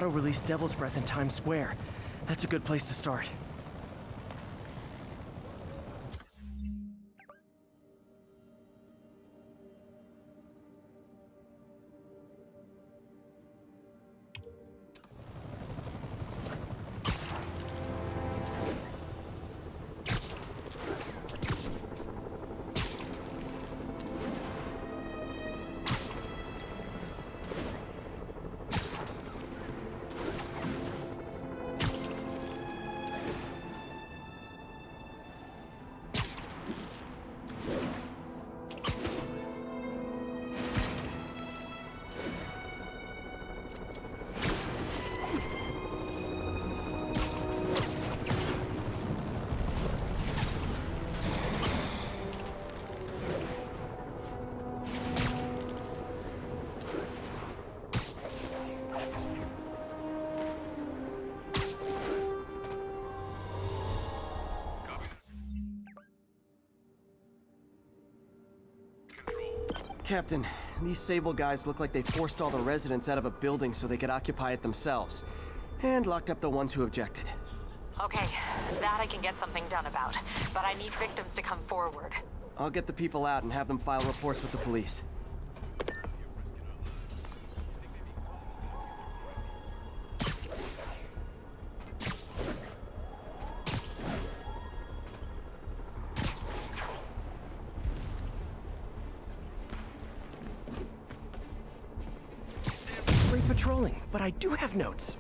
auto-release Devil's Breath in Times Square. That's a good place to start. Captain, these Sable guys look like they forced all the residents out of a building so they could occupy it themselves. And locked up the ones who objected. Okay, that I can get something done about. But I need victims to come forward. I'll get the people out and have them file reports with the police. Great patrolling, but I do have notes.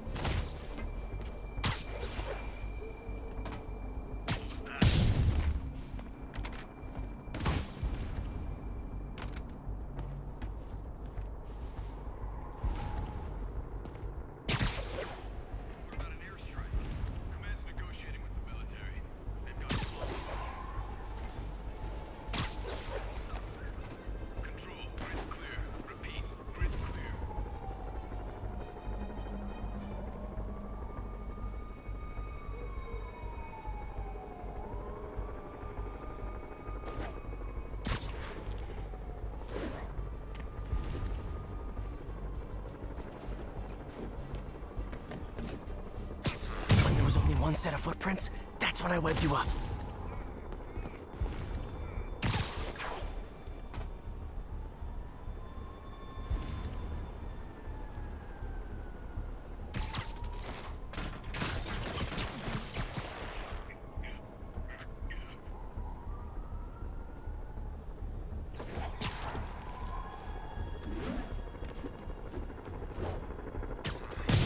One set of footprints, that's when I webbed you up.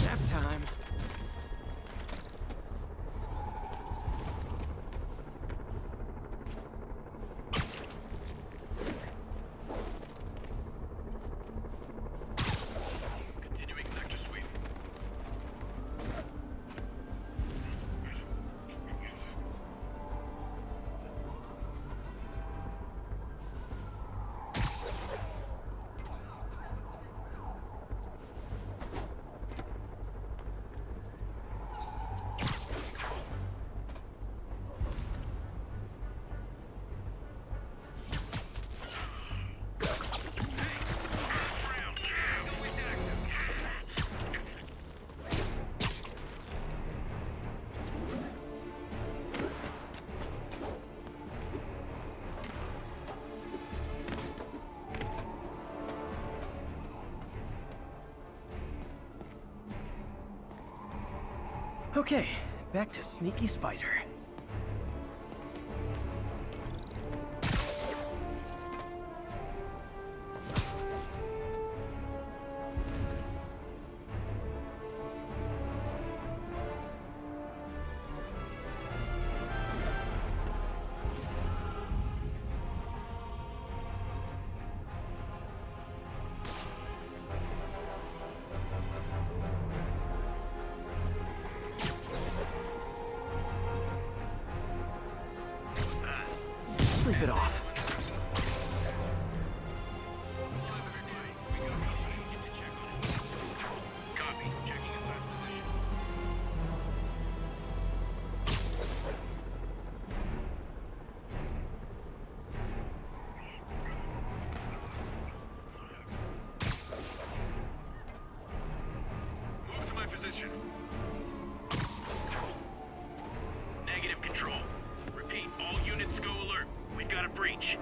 Nap time. Okay, back to Sneaky Spider. Sleep it off. Move to my position. got a breach.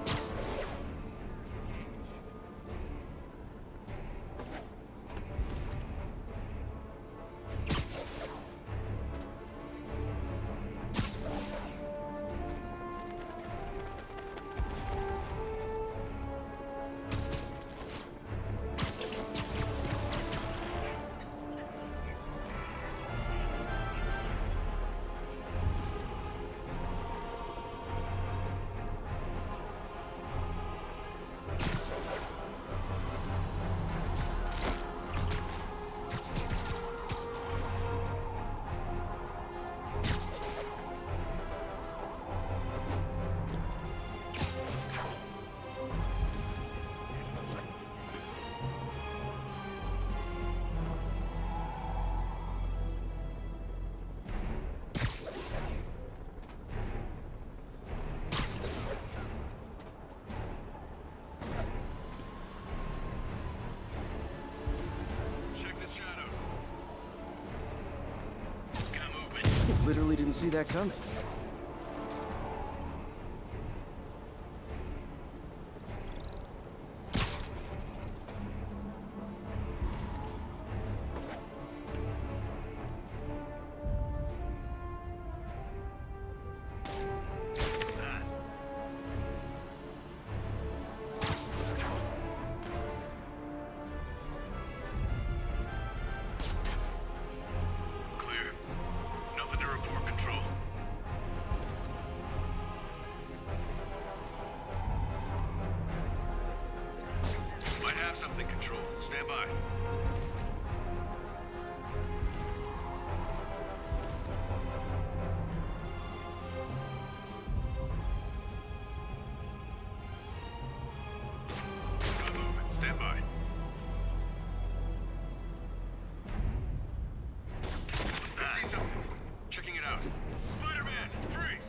Literally didn't see that coming. Something control. Stand by. Got movement. Stand by. I see something. Checking it out. Spider-Man, freeze!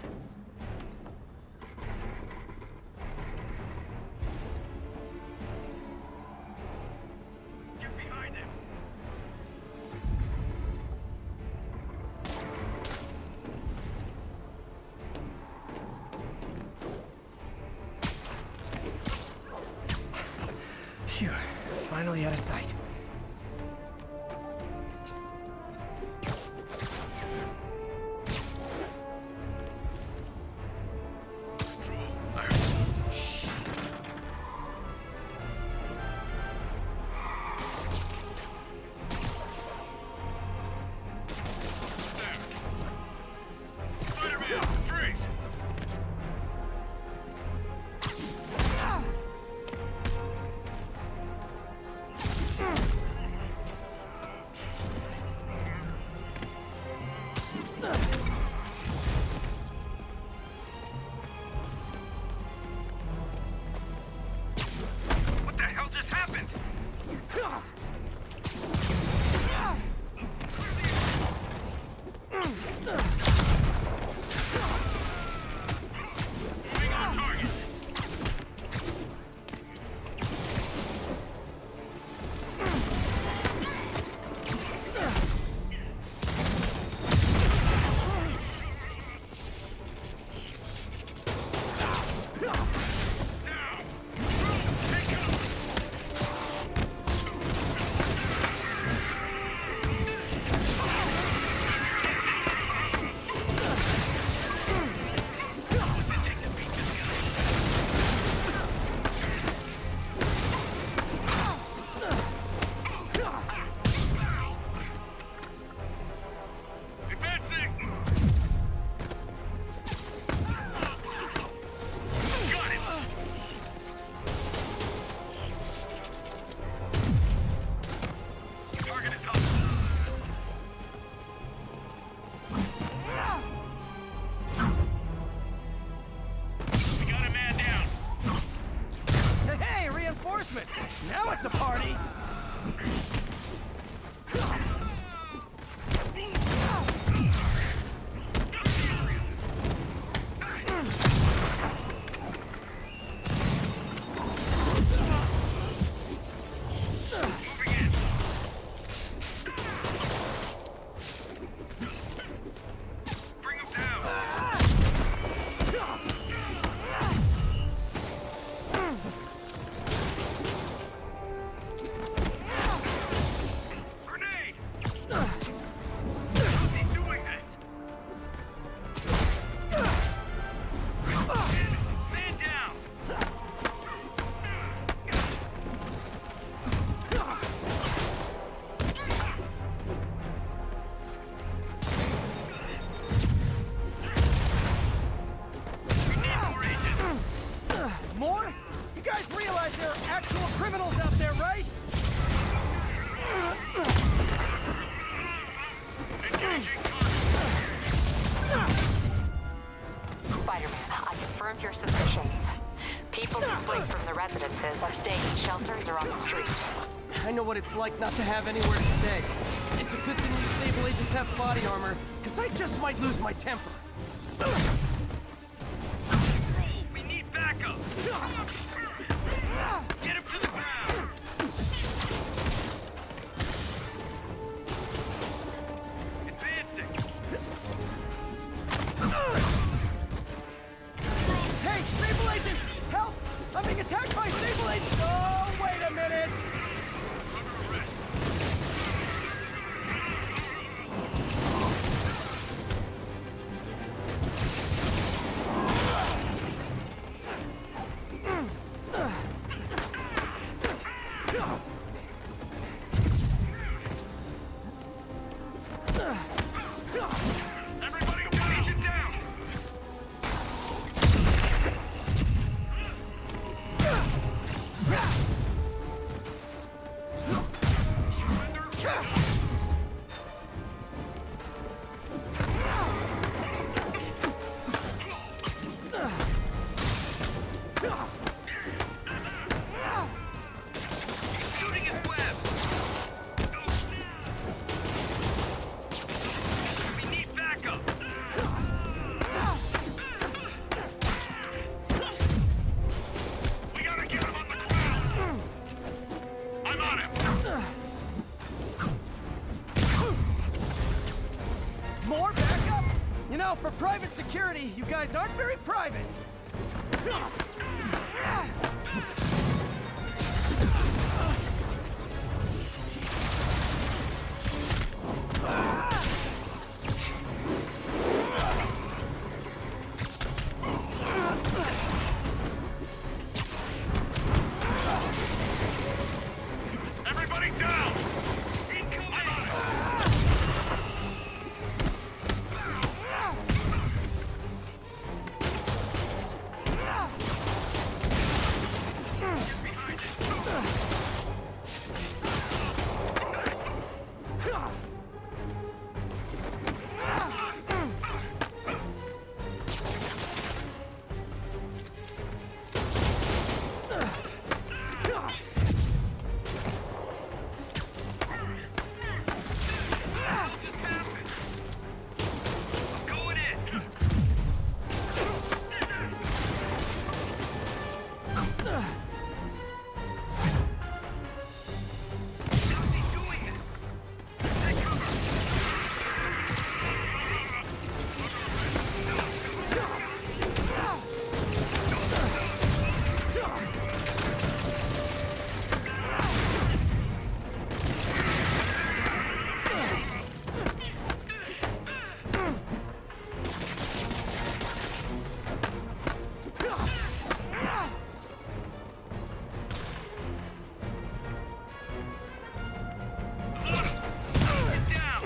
Phew, finally out of sight. What the hell just happened? Moving on target. Now it's a party! Spider-Man. I confirmed your suspicions. People displaced from the residences are staying in shelters or on the street. I know what it's like not to have anywhere to stay. It's a good thing these Sable agents have body armor, because I just might lose my temper. We need backup! Get him to the ground! Advancing! Hey, Sable agents! Help! I'm being attacked by Sable agents! Oh, wait a minute! Everybody, agent down! Shooting his web! We need backup! We gotta get him on the ground! I'm on him! More backup? You know, for private security, you guys aren't very private. Everybody down! I'm on it! Going in! How's he doing it? Take cover! Get down!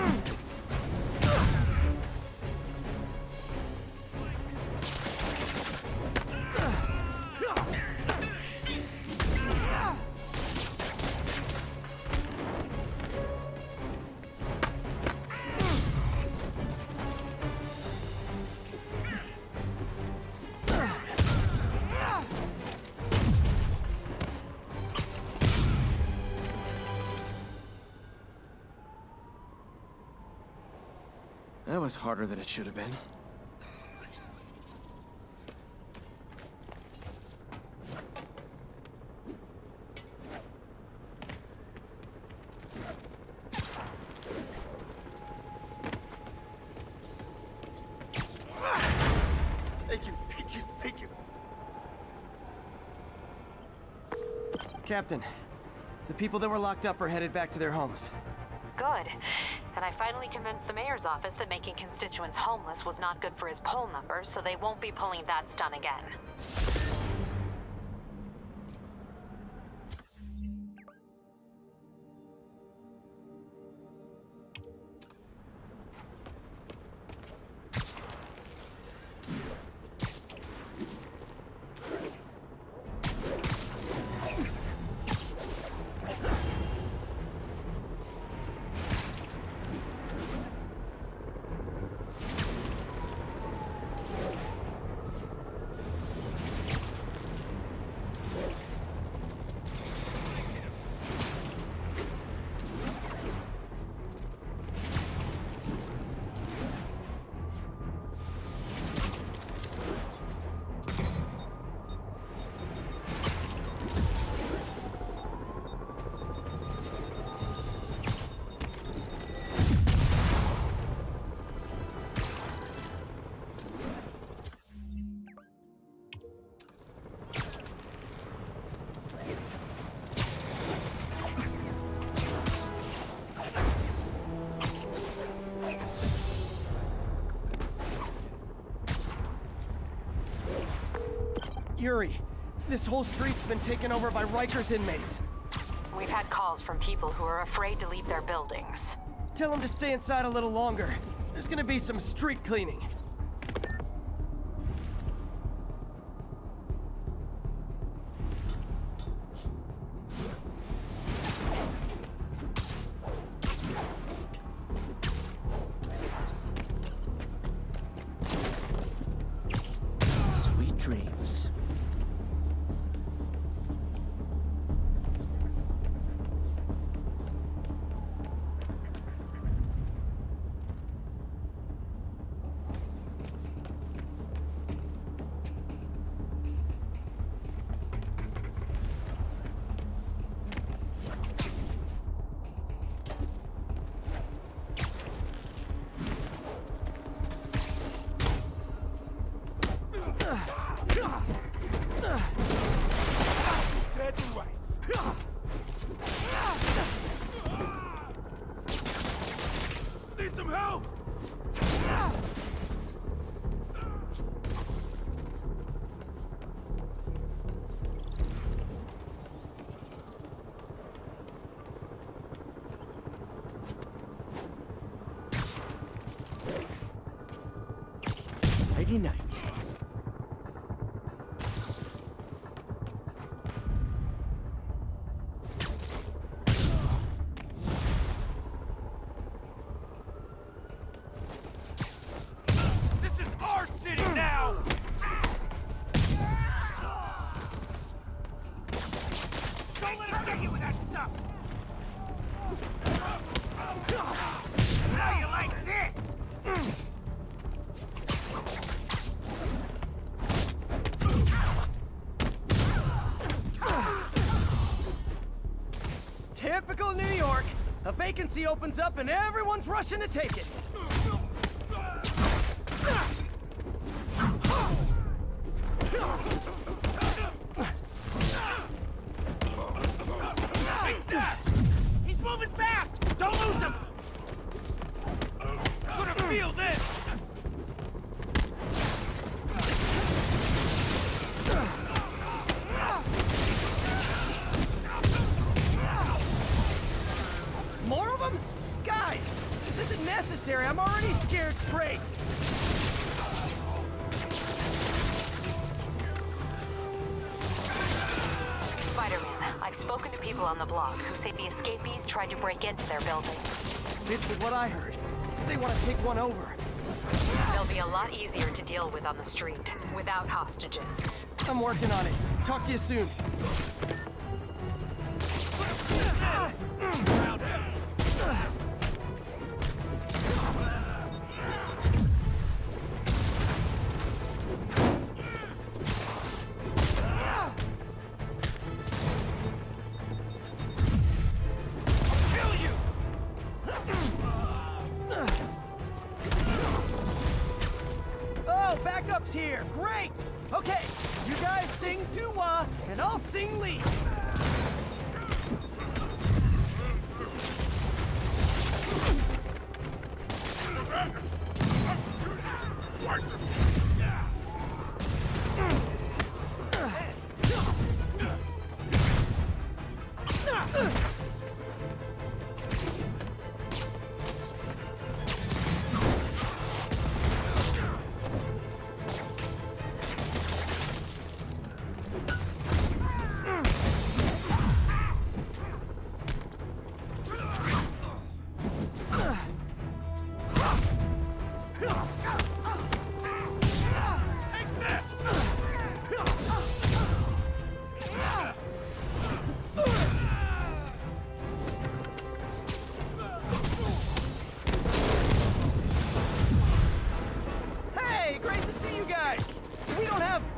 That was harder than it should have been. Thank you, thank you, thank you. Captain, the people that were locked up are headed back to their homes. Good. And I finally convinced the mayor's office that making constituents homeless was not good for his poll numbers, so they won't be pulling that stunt again. Yuri, this whole street's been taken over by Riker's inmates. We've had calls from people who are afraid to leave their buildings. Tell them to stay inside a little longer. There's gonna be some street cleaning. Sweet dreams. Dead rights. Need some help! Friday night. This is our city now! Don't let him get you with that stuff! How you like this? Typical New York. A vacancy opens up and everyone's rushing to take it. Take that! He's moving fast! Don't lose him! Gonna feel this! More of them? Guys, this isn't necessary. I'm already scared straight. Spider-Man, I've spoken to people on the block who say the escapees tried to break into their buildings. Fits with what I heard. They want to take one over. They'll be a lot easier to deal with on the street, without hostages. I'm working on it. Talk to you soon. Kill you! Oh, backup's here. Great. Okay, you guys sing doo-wah, and I'll sing lead.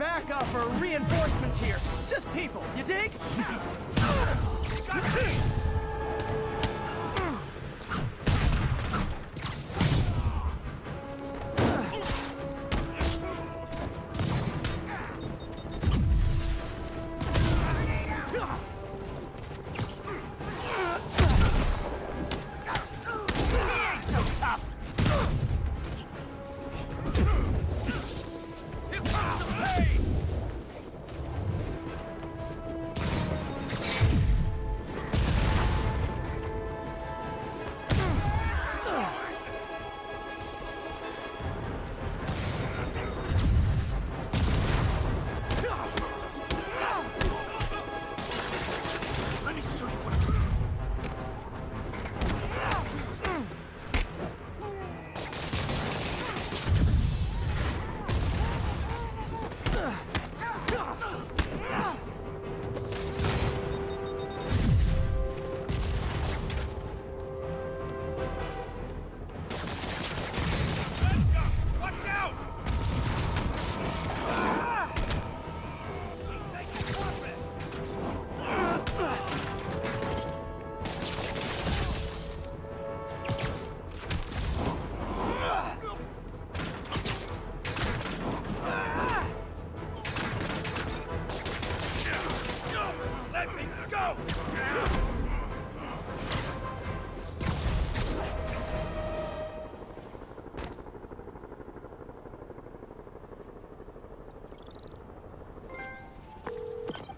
backup or reinforcements here. Just people, you dig?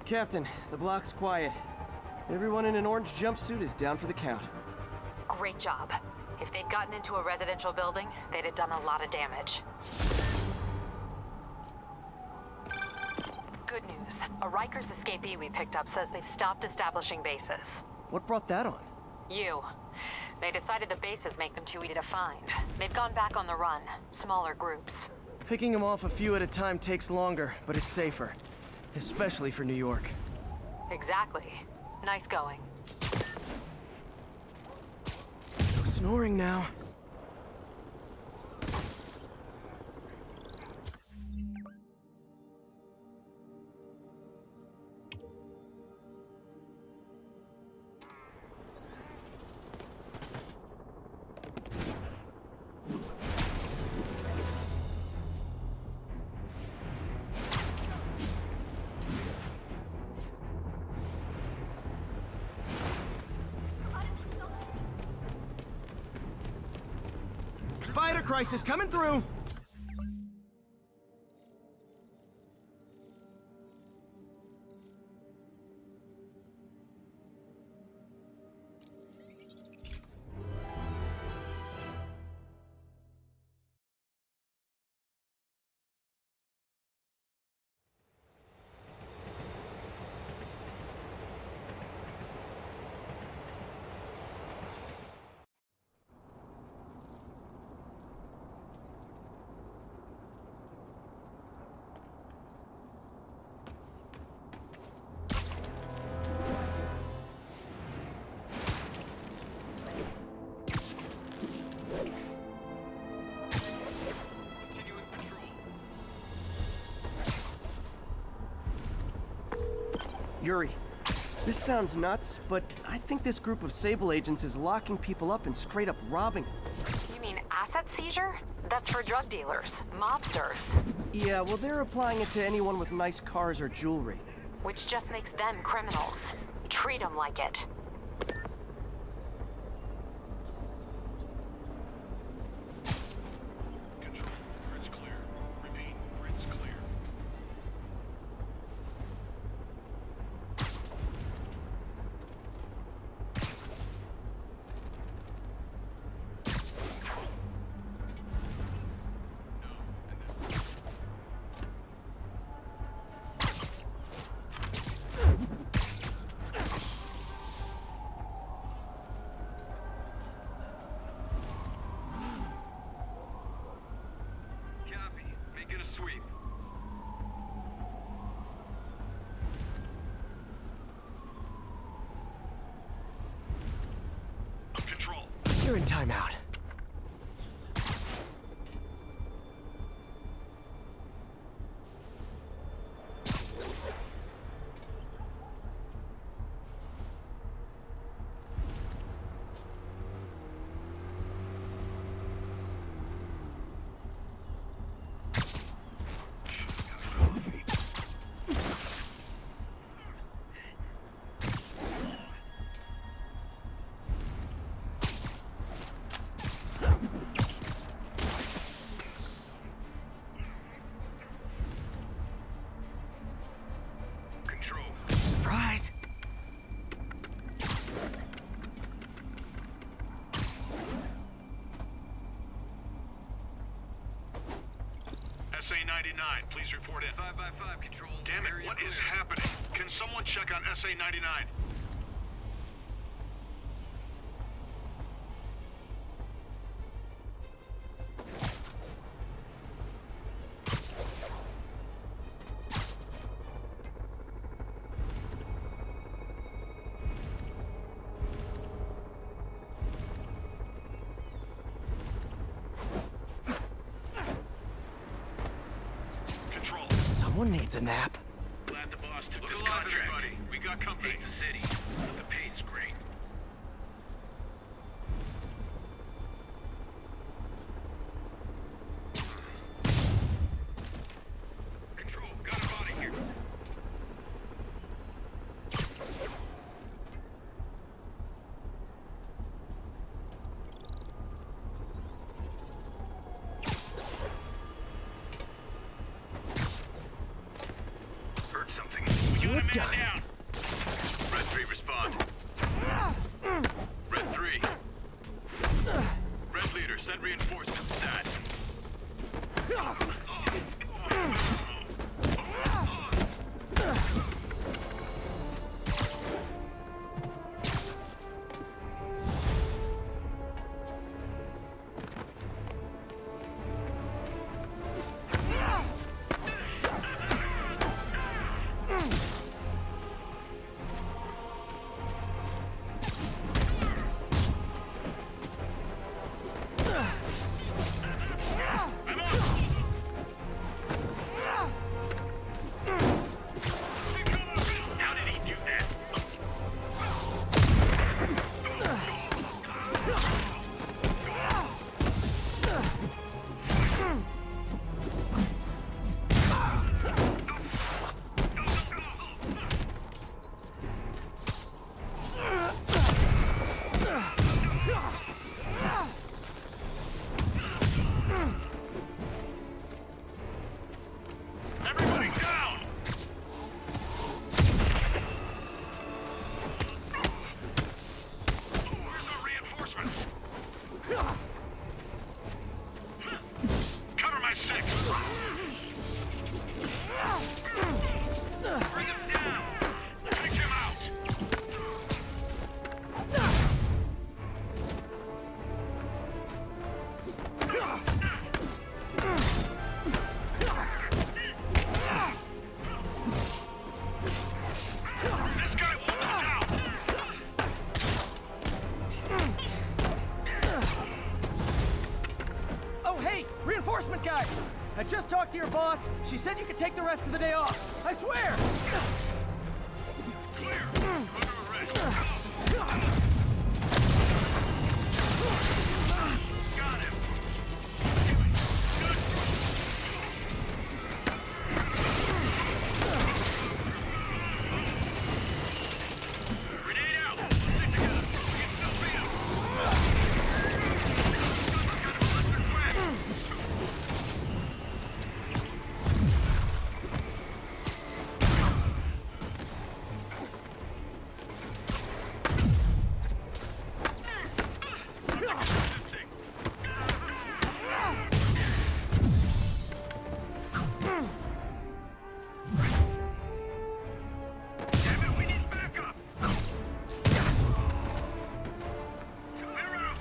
Captain, the block's quiet. Everyone in an orange jumpsuit is down for the count. Great job. If they'd gotten into a residential building, they'd have done a lot of damage. Good news. A Rikers escapee we picked up says they've stopped establishing bases. What brought that on? You. They decided the bases make them too easy to find. They've gone back on the run. Smaller groups. Picking them off a few at a time takes longer, but it's safer. Especially for New York. Exactly. Nice going. No snoring now. Spider crisis coming through! Yuri, this sounds nuts, but I think this group of Sable agents is locking people up and straight up robbing them. You mean asset seizure? That's for drug dealers, mobsters. Yeah, well, they're applying it to anyone with nice cars or jewelry. Which just makes them criminals. Treat them like it. Control, grid's clear. Repeat, grid's clear. Copy. Making a sweep. Control. You're in timeout. Control. Surprise! SA-99, please report in. 5x5, Control. Damn it, what is happening? Can someone check on SA-99? Control. Someone needs a nap. Glad the boss took this contract. Everybody. We got company. Hate the city, but the pay's great. Control, got a body here. Heard something. Enemy man done. down. Red 3, respond. Red 3. Red leader, send reinforcements. Stat. I'm on. How did he do that? Everybody down! Where's our reinforcements? Cover my six! Bring him down! Take him out! This guy won't go down! Oh, hey, reinforcement guy! I just talked to your boss. She said you could take the rest of the day off. I swear! Clear! Under arrest. Got him! Grenade out! Stick together! We can still beat him! Got an electric whack! Damn it, we need backup! Clear out!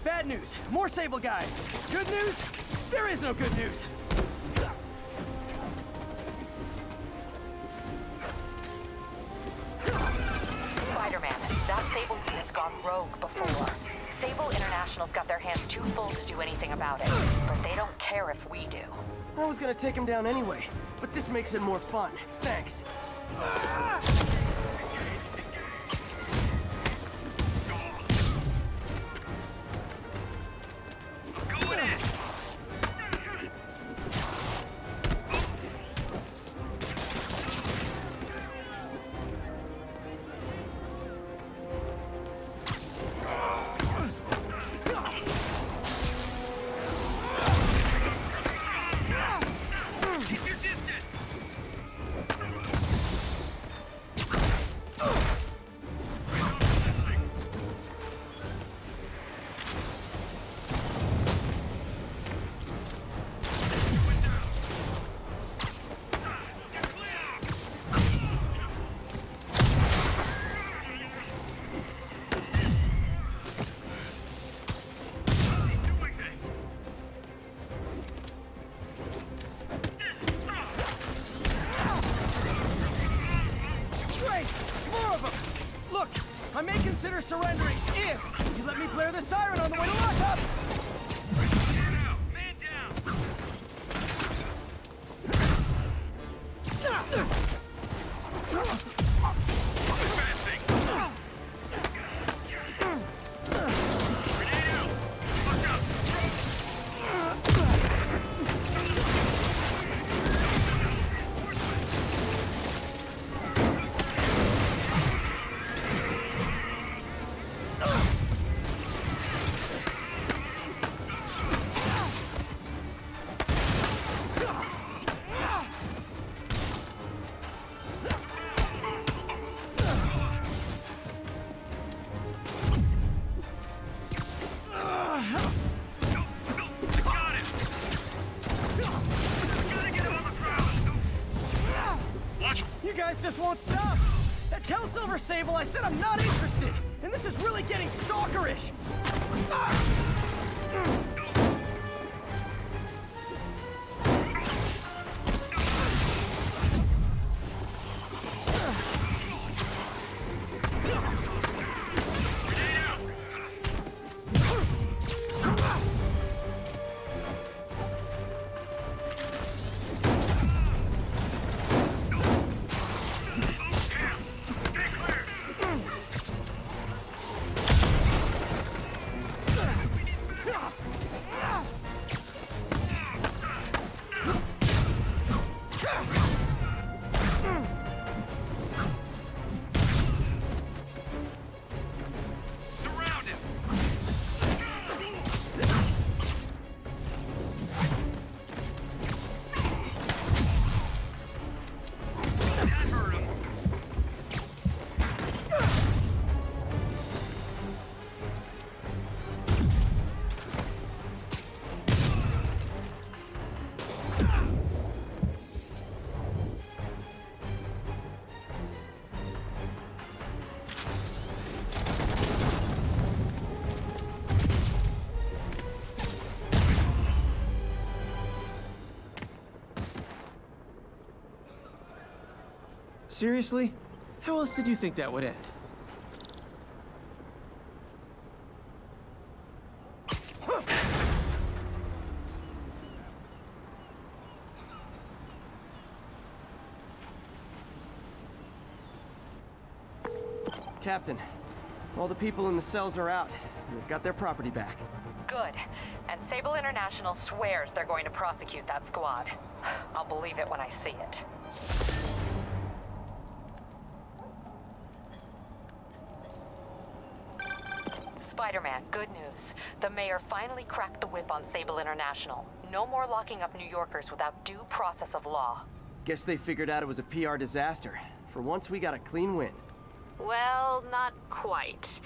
Bad news. More Sable guys. Good news? There is no good news. Spider-Man, that Sable unit's gone rogue before. Sable International's got their hands too full to do anything about it, but they don't care if we do. I was gonna take him down anyway, but this makes it more fun. Thanks. I'm going in! Keep your distance! Great! More of them! Look, I may consider surrendering if you let me blare the siren on the way to lockup! Man down! Advancing! Grenade out! Look up! just won't stop! Tell Silver Sable I said I'm not interested! And this is really getting stalkerish! Seriously? How else did you think that would end? Captain, all the people in the cells are out, and they've got their property back. Good. And Sable International swears they're going to prosecute that squad. I'll believe it when I see it. Spider-Man, good news. The mayor finally cracked the whip on Sable International. No more locking up New Yorkers without due process of law. Guess they figured out it was a PR disaster. For once, we got a clean win. Well, not quite.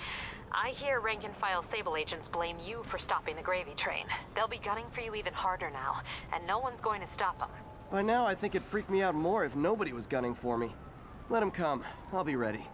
I hear rank-and-file Sable agents blame you for stopping the gravy train. They'll be gunning for you even harder now, and no one's going to stop them. By now, I think it'd freak me out more if nobody was gunning for me. Let them come. I'll be ready.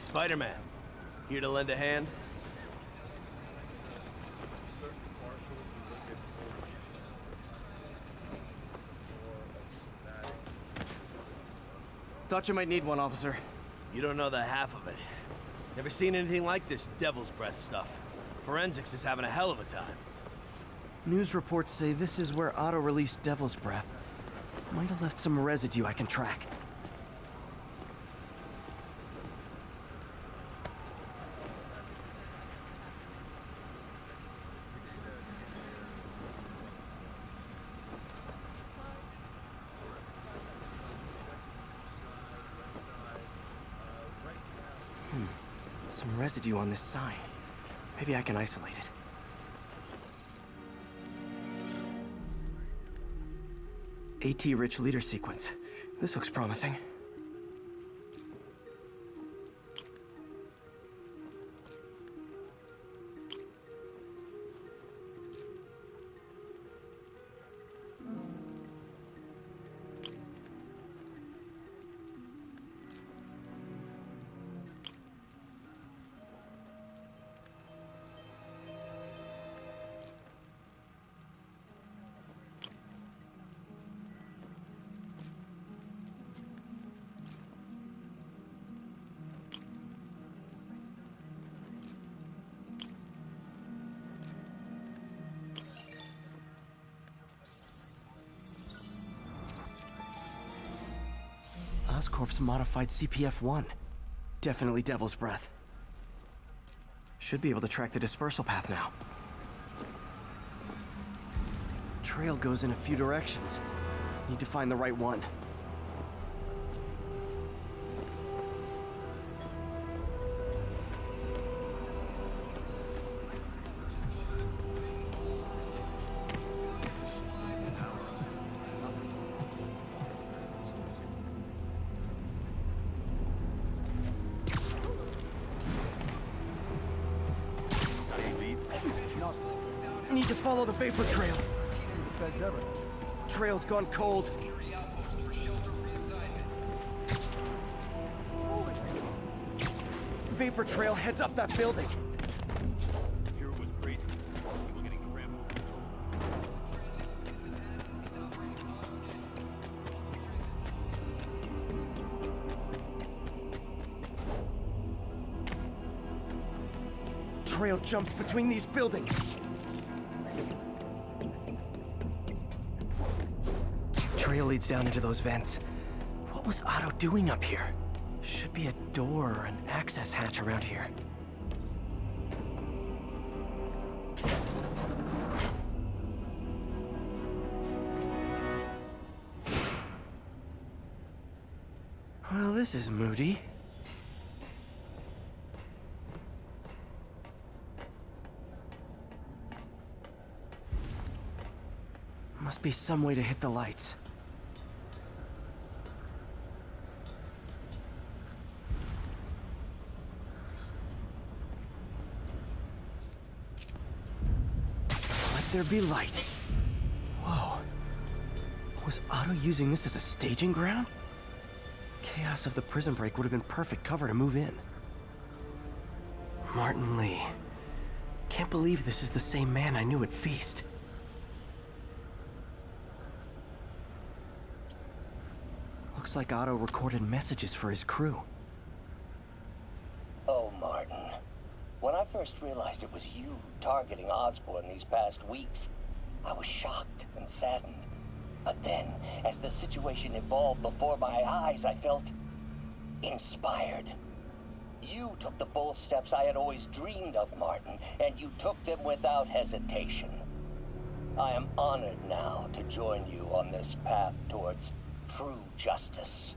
Spider-Man, here to lend a hand? Thought you might need one, officer. You don't know the half of it. Never seen anything like this devil's breath stuff. Forensics is having a hell of a time. News reports say this is where Otto released Devil's Breath. Might have left some residue I can track. Some residue on this sign. Maybe I can isolate it. AT-rich leader sequence. This looks promising. Oscorp's modified CPF-1. Definitely Devil's Breath. Should be able to track the dispersal path now. Trail goes in a few directions. Need to find the right one. Need to follow the vapor trail. Trail's gone cold. Vapor trail heads up that building. Here it was crazy. People getting trampled. Trail jumps between these buildings. Trail leads down into those vents. What was Otto doing up here? Should be a door or an access hatch around here. Well, this is moody. Must be some way to hit the lights. Let there be light. Whoa. Was Otto using this as a staging ground? Chaos of the prison break would have been perfect cover to move in. Martin Lee. Can't believe this is the same man I knew at Feast. Looks like Otto recorded messages for his crew. Oh, Martin. When I first realized it was you targeting Osborn these past weeks, I was shocked and saddened. But then, as the situation evolved before my eyes, I felt inspired. You took the bold steps I had always dreamed of, Martin, and you took them without hesitation. I am honored now to join you on this path towards true justice.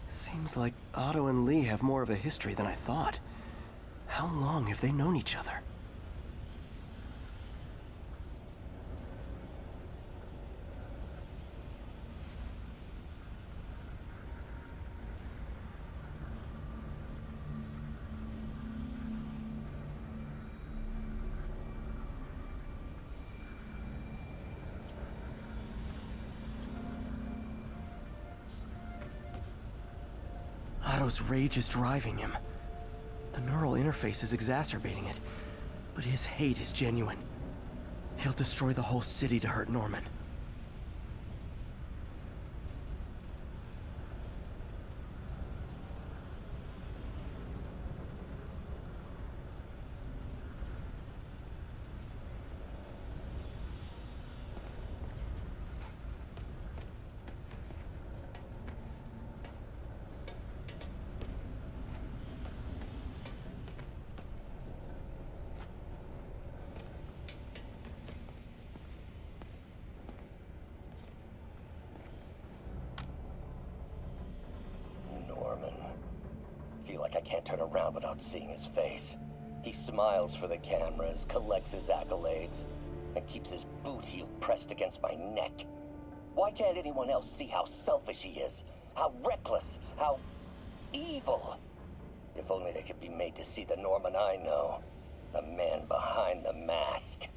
Seems like Otto and Lee have more of a history than I thought. How long have they known each other? Otto's rage is driving him. The neural interface is exacerbating it, but his hate is genuine. He'll destroy the whole city to hurt Norman. Feel like I can't turn around without seeing his face. He smiles for the cameras, collects his accolades, and keeps his boot heel pressed against my neck. Why can't anyone else see how selfish he is? How reckless? How evil? If only they could be made to see the Norman I know. The man behind the mask.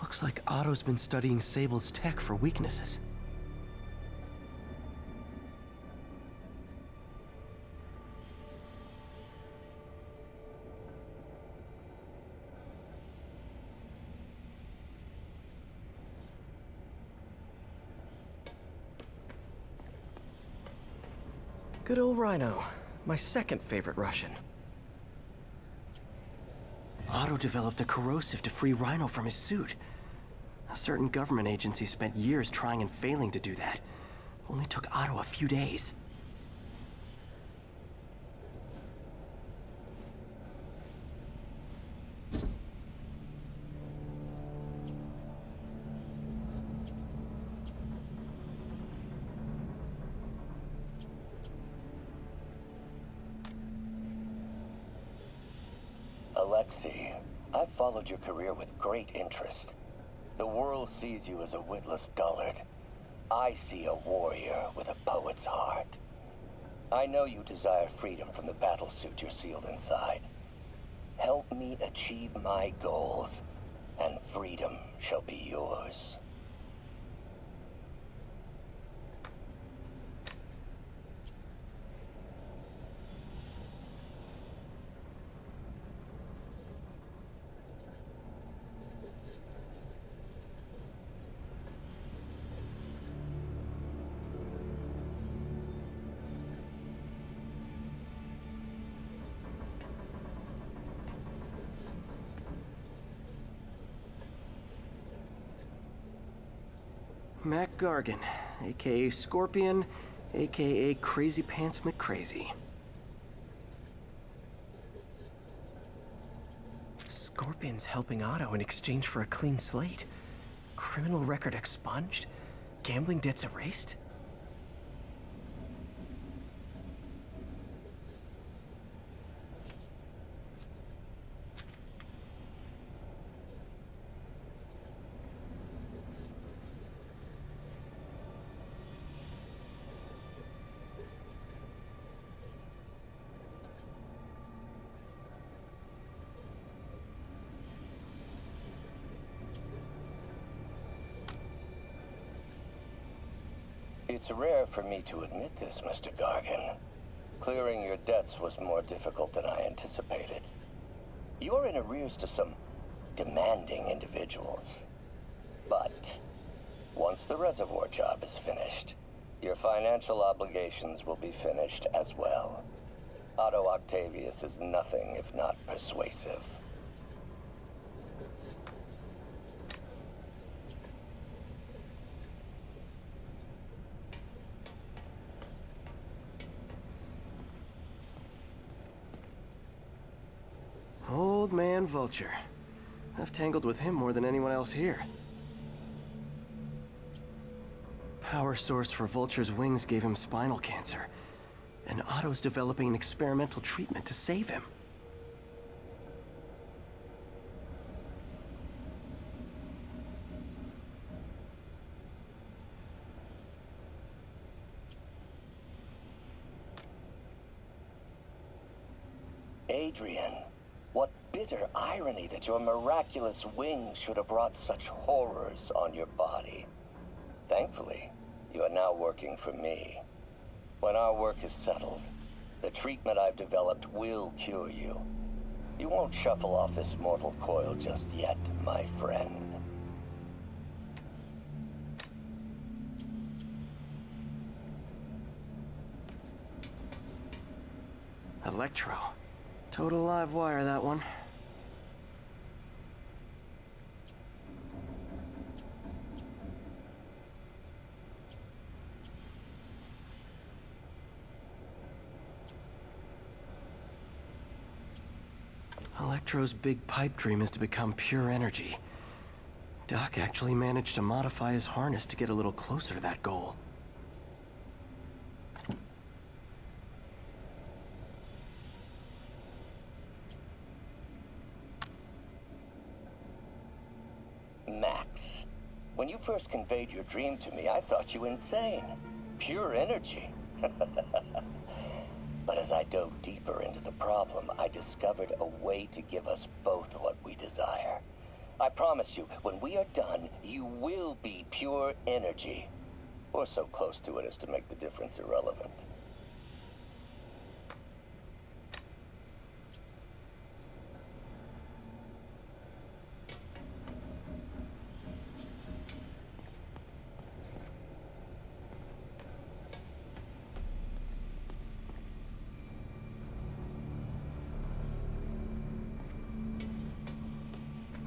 Looks like Otto's been studying Sable's tech for weaknesses. Good old Rhino. My second favorite Russian. Otto developed a corrosive to free Rhino from his suit. A certain government agency spent years trying and failing to do that. Only took Otto a few days. Alexei, I've followed your career with great interest. The world sees you as a witless dullard. I see a warrior with a poet's heart. I know you desire freedom from the battlesuit you're sealed inside. Help me achieve my goals, and freedom shall be yours. Mac Gargan, aka Scorpion, aka Crazy Pants McCrazy. Scorpion's helping Otto in exchange for a clean slate. Criminal record expunged? Gambling debts erased? It's rare for me to admit this, Mr. Gargan. Clearing your debts was more difficult than I anticipated. You're in arrears to some demanding individuals. But once the reservoir job is finished, your financial obligations will be finished as well. Otto Octavius is nothing if not persuasive. Old man Vulture. I've tangled with him more than anyone else here. Power source for Vulture's wings gave him spinal cancer, and Otto's developing an experimental treatment to save him. Adrian, what bitter irony that your miraculous wings should have brought such horrors on your body. Thankfully, you are now working for me. When our work is settled, the treatment I've developed will cure you. You won't shuffle off this mortal coil just yet, my friend. Electro. Total live wire, that one. Electro's big pipe dream is to become pure energy. Doc actually managed to modify his harness to get a little closer to that goal. Max, when you first conveyed your dream to me, I thought you insane. Pure energy. But as I dove deeper into the problem, I discovered a way to give us both what we desire. I promise you, when we are done, you will be pure energy. Or so close to it as to make the difference irrelevant.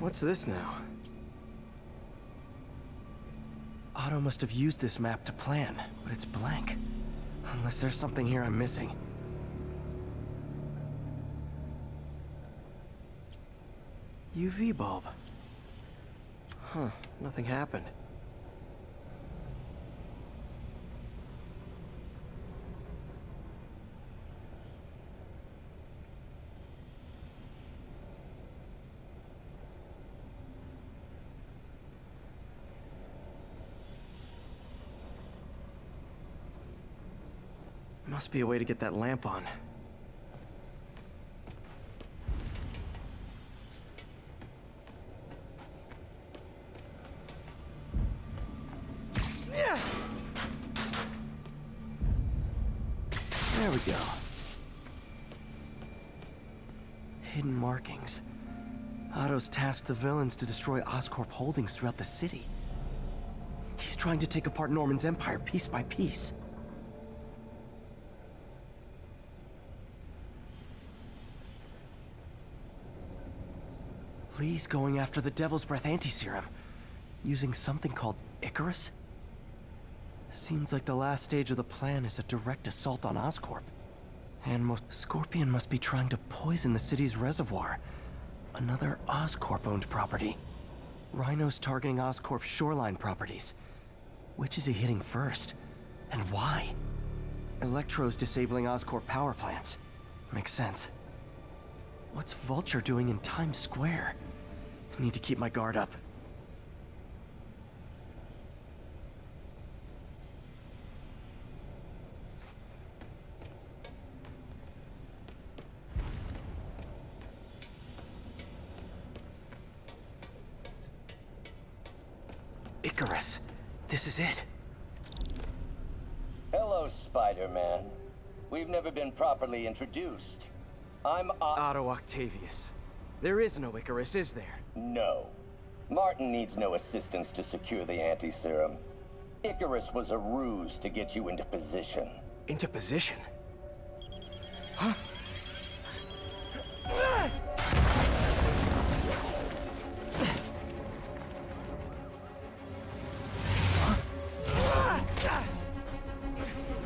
What's this now? Otto must have used this map to plan, but it's blank. Unless there's something here I'm missing. UV bulb. Huh, nothing happened. Must be a way to get that lamp on. There we go. Hidden markings. Otto's tasked the villains to destroy Oscorp holdings throughout the city. He's trying to take apart Norman's empire piece by piece. Lee's going after the Devil's Breath anti-serum, using something called Icarus? Seems like the last stage of the plan is a direct assault on Oscorp. And Scorpion must be trying to poison the city's reservoir. Another Oscorp-owned property. Rhino's targeting Oscorp's shoreline properties. Which is he hitting first? And why? Electro's disabling Oscorp power plants. Makes sense. What's Vulture doing in Times Square? I need to keep my guard up. Icarus, this is it. Hello, Spider-Man. We've never been properly introduced. I'm Otto Octavius. There is no Icarus, is there? No. Martin needs no assistance to secure the anti-serum. Icarus was a ruse to get you into position. Into position? Huh?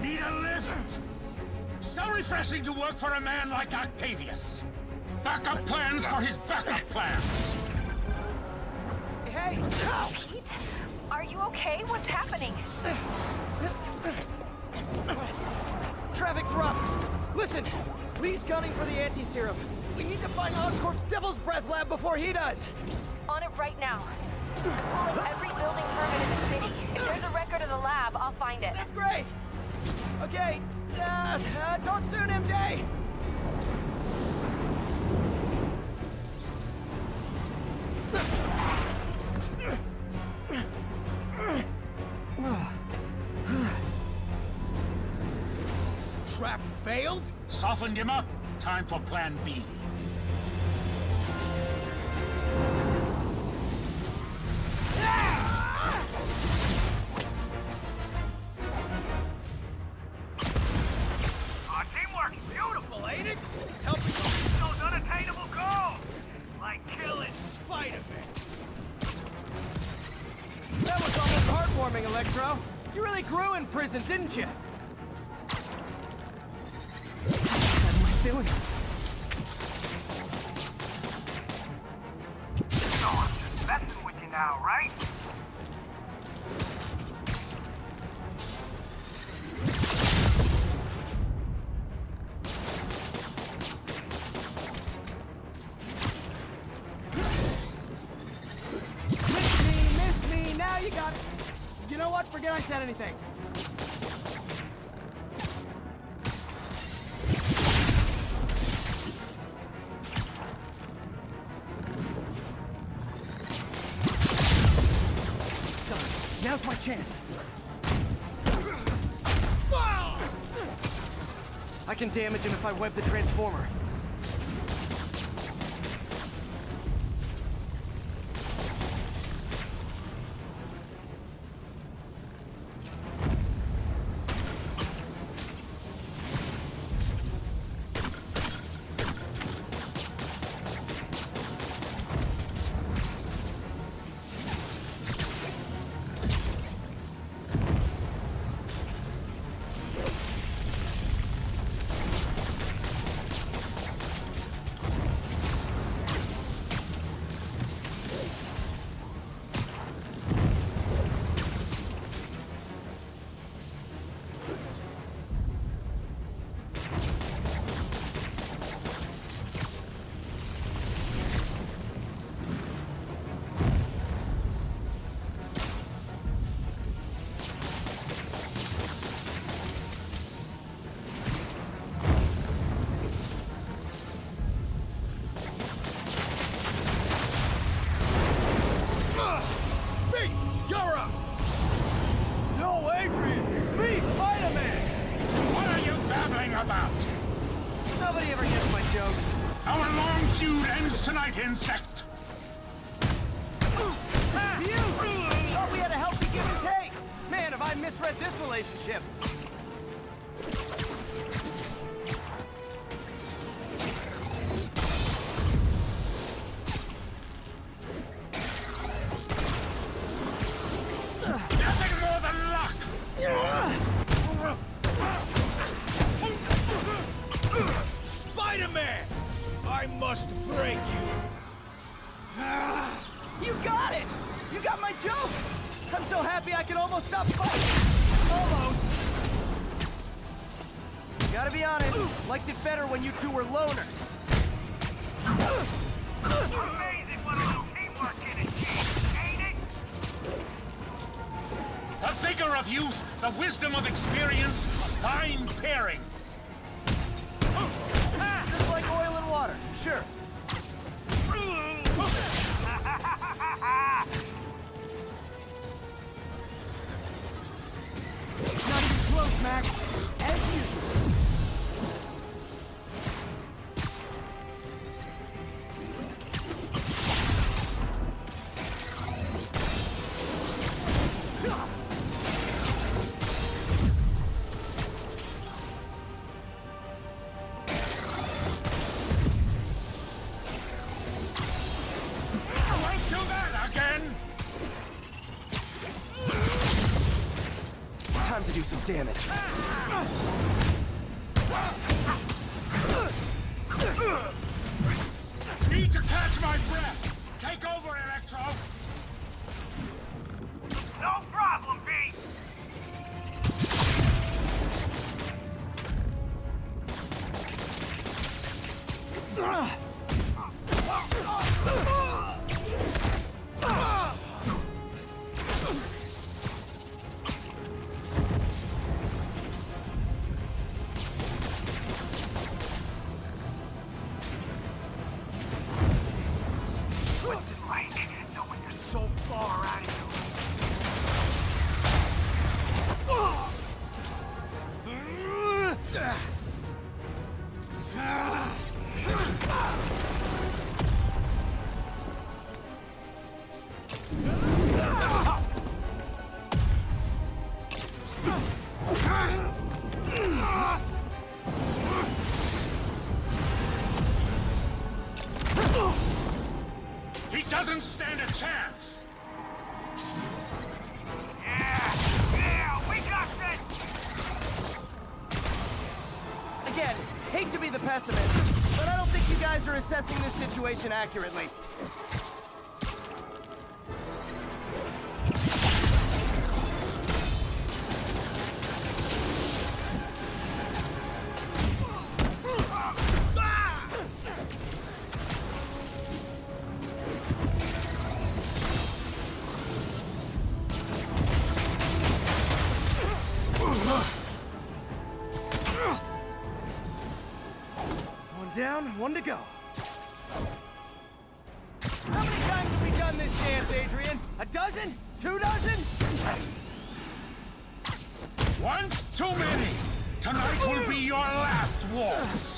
Need a lift? So refreshing to work for a man like Octavius. Backup plans for his backup plans. Hey! Pete? Are you okay? What's happening? Traffic's rough. Listen, Lee's gunning for the anti-serum. We need to find Oscorp's Devil's Breath lab before he does. On it right now. Pull up every building permit in the city. If there's a record of the lab, I'll find it. That's great. Okay. Talk soon, MJ. Trap failed? Softened him up. Time for plan B. Our teamwork's beautiful, ain't it? Helping reach those unattainable goals. Like killing Spider-Man. That was almost heartwarming, Electro. You really grew in prison, didn't you? How am I feeling? So I'm just messing with you now, right? Miss me, now you got it. You know what? Forget I said anything. Done. Now's my chance. I can damage him if I web the transformer. Nobody ever gets my jokes. Our long feud ends tonight, insect! You! Thought we had a healthy give and take. Man, have I misread this relationship. Nothing more than luck! Spider-Man! I must break you. You got it! You got my joke! I'm so happy I can almost stop fighting! Almost! Gotta be honest, liked it better when you two were loners. Amazing what a little teamwork can achieve, ain't it? The vigor of youth, the wisdom of experience, a fine pairing. Just like oil and water, sure. Not even close, Max. As usual. Won't do that again! Time to do some damage. Need to catch my breath! Take over, Electro! No problem, B. What's it like knowing you're so far out of He doesn't stand a chance! Yeah, we got this! Again, hate to be the pessimist, but I don't think you guys are assessing this situation accurately. One down, one to go. How many times have we done this dance, Adrian? A dozen? 2 dozen? Once too many! Tonight will be your last waltz!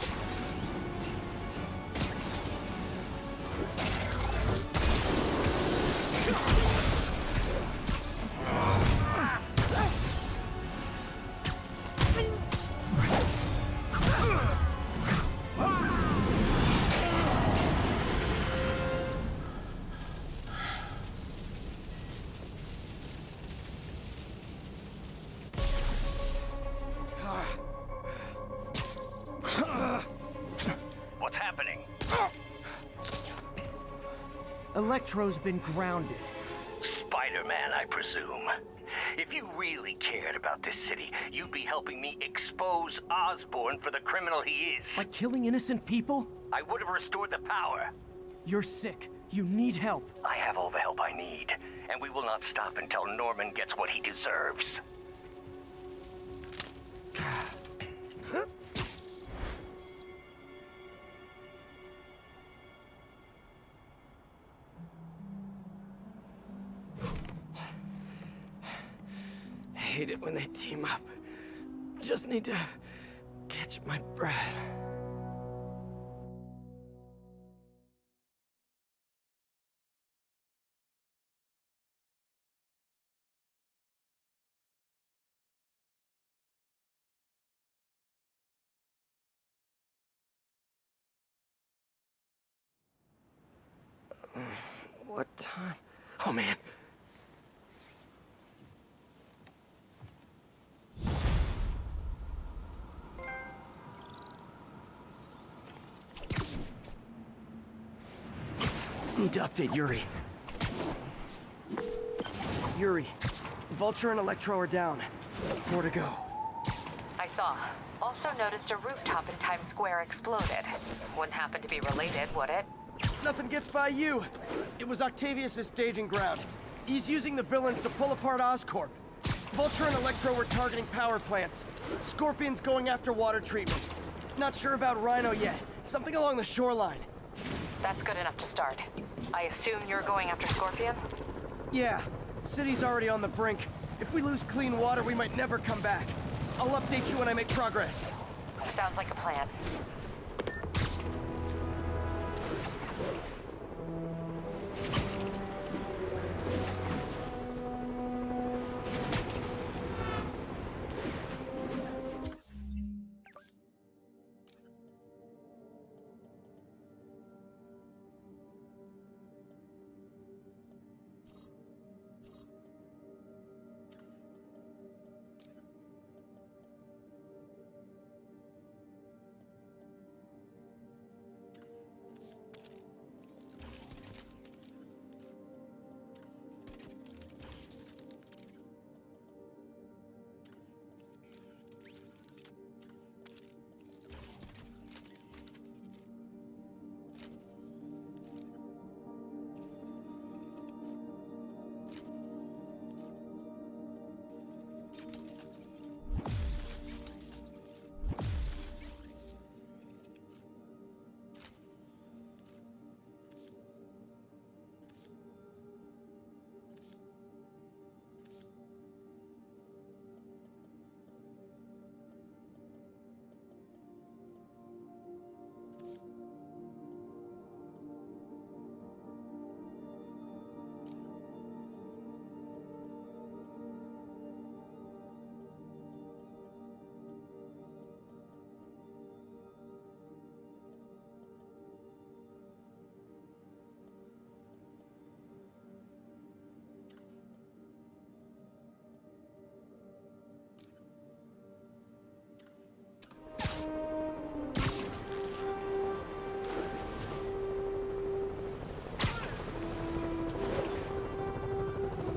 What's happening? Electro's been grounded. Spider-Man, I presume. If you really cared about this city, you'd be helping me expose Osborn for the criminal he is. By killing innocent people? I would have restored the power. You're sick. You need help. I have all the help I need, and we will not stop until Norman gets what he deserves. I hate it when they team up. Just need to catch my breath. What time? Oh, man. Need to update Yuri. Yuri, Vulture and Electro are down. 4 to go. I saw. Also noticed a rooftop in Times Square exploded. Wouldn't happen to be related, would it? Nothing gets by you. It was Octavius' staging ground. He's using the villains to pull apart Oscorp. Vulture and Electro were targeting power plants. Scorpion's going after water treatment. Not sure about Rhino yet. Something along the shoreline. That's good enough to start. I assume you're going after Scorpion? Yeah. City's already on the brink. If we lose clean water, we might never come back. I'll update you when I make progress. Sounds like a plan.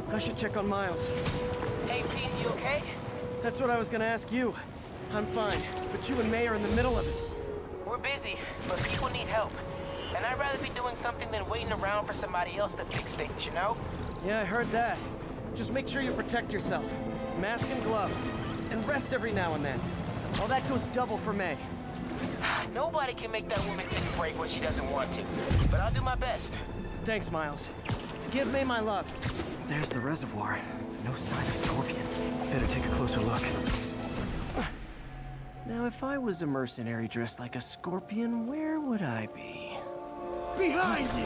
I should check on Miles. Hey, Pete, you okay? That's what I was gonna ask you. I'm fine, but you and May are in the middle of it. We're busy, but people need help. And I'd rather be doing something than waiting around for somebody else to fix things, you know? Yeah, I heard that. Just make sure you protect yourself. Mask and gloves. And rest every now and then. All that goes double for May. Nobody can make that woman take a break when she doesn't want to. But I'll do my best. Thanks, Miles. Give May my love. There's the reservoir. No sign of Scorpion. Better take a closer look. Now, if I was a mercenary dressed like a scorpion, where would I be? Behind you!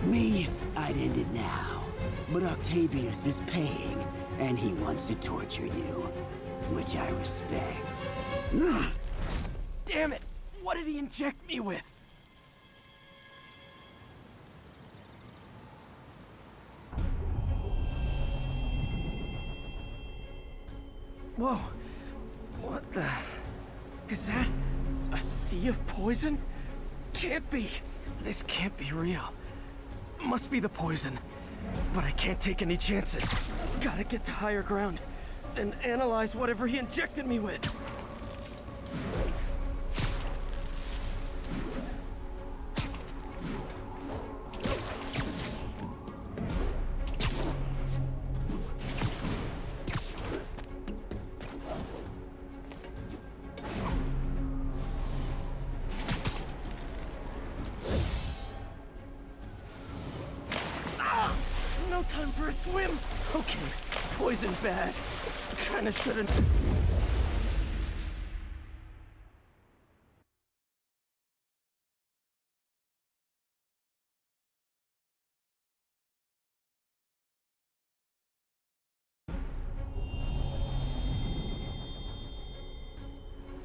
Me, I'd end it now. But Octavius is paying, and he wants to torture you. Which I respect. Damn it! What did he inject me with? Whoa! What the... Is that... a sea of poison? Can't be! This can't be real. Must be the poison. But I can't take any chances. Gotta get to higher ground. And analyze whatever he injected me with. No time for a swim. Okay, poison bad. Kinda shouldn't.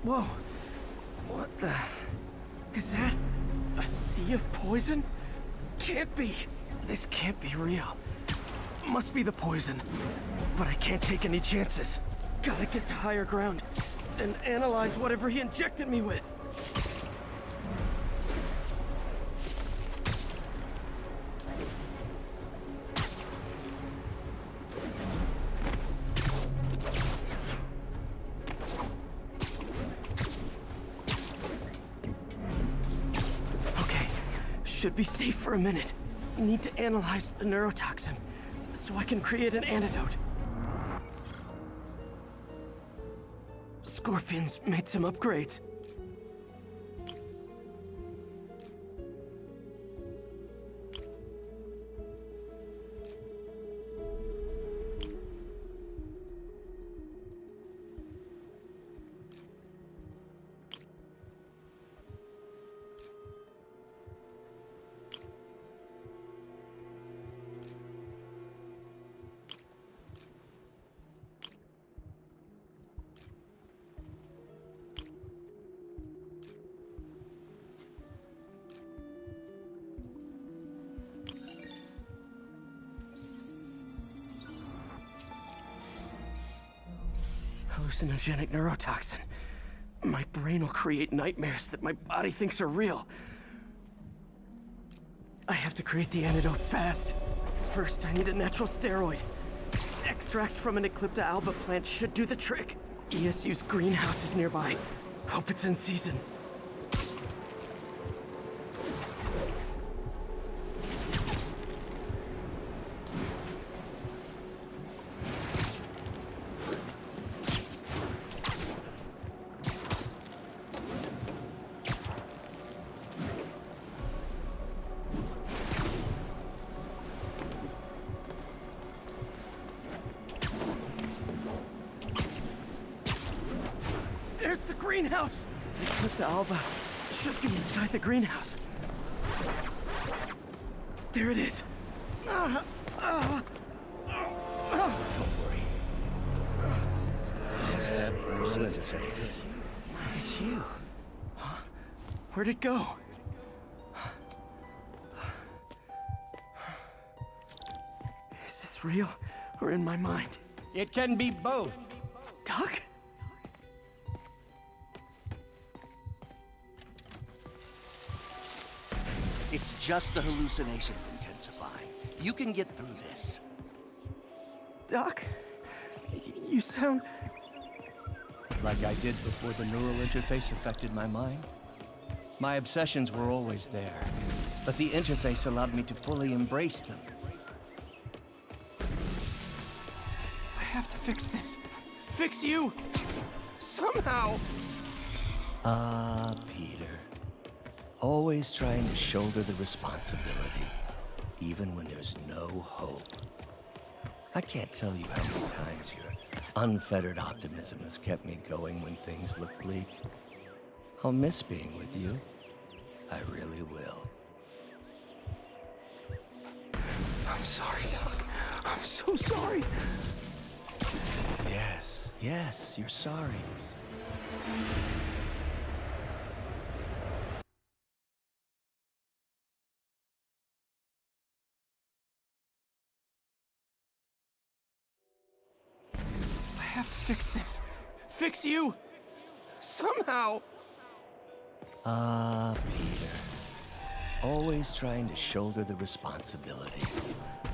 Whoa. What the... Is that a sea of poison? Can't be. This can't be real. Must be the poison. But I can't take any chances. Gotta get to higher ground and analyze whatever he injected me with. Okay, should be safe for a minute. Need to analyze the neurotoxin so I can create an antidote. Scorpion's made some upgrades. Hallucinogenic neurotoxin. My brain will create nightmares that my body thinks are real. I have to create the antidote fast. First, I need a natural steroid. Extract from an Eclipta alba plant should do the trick. ESU's greenhouse is nearby. Hope it's in season. There's the greenhouse! Eclipta alba should be inside the greenhouse. There it is. Don't worry. Is that neural interface? It's you. Huh? Where'd it go? Is this real or in my mind? It can be both. Doc? It's just the hallucinations intensifying. You can get through this. Doc? You sound... Like I did before the neural interface affected my mind? My obsessions were always there, but the interface allowed me to fully embrace them. I have to fix this. Fix you! Somehow! Ah, Peter. Always trying to shoulder the responsibility, even when there's no hope. I can't tell you how many times your unfettered optimism has kept me going when things look bleak. I'll miss being with you. I really will. I'm sorry, Doc. I'm so sorry. Yes, you're sorry. I have to fix this. Fix you! Somehow! Ah, Peter. Always trying to shoulder the responsibility,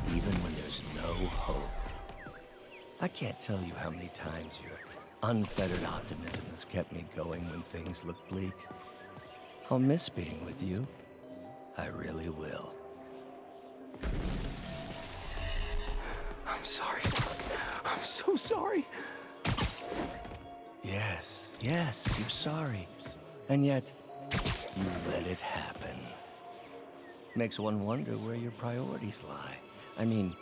even when there's no hope. I can't tell you how many times your unfettered optimism has kept me going when things look bleak. I'll miss being with you. I really will. I'm sorry, Doc. I'm so sorry. Yes, you're sorry. And yet, you let it happen. Makes one wonder where your priorities lie. I mean,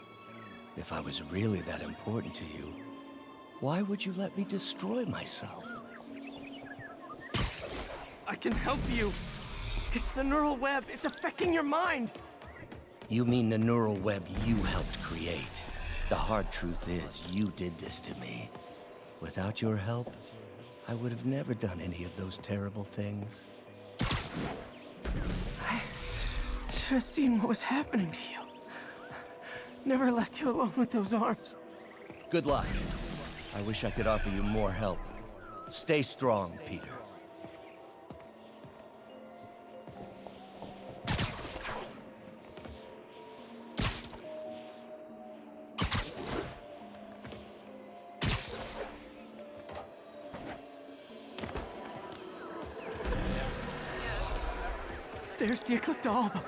if I was really that important to you, why would you let me destroy myself? I can help you. It's the neural web. It's affecting your mind. You mean the neural web you helped create? The hard truth is, you did this to me. Without your help, I would have never done any of those terrible things. I should have seen what was happening to you. Never left you alone with those arms. Good luck. I wish I could offer you more help. Stay strong, Peter. There's the Eclipta.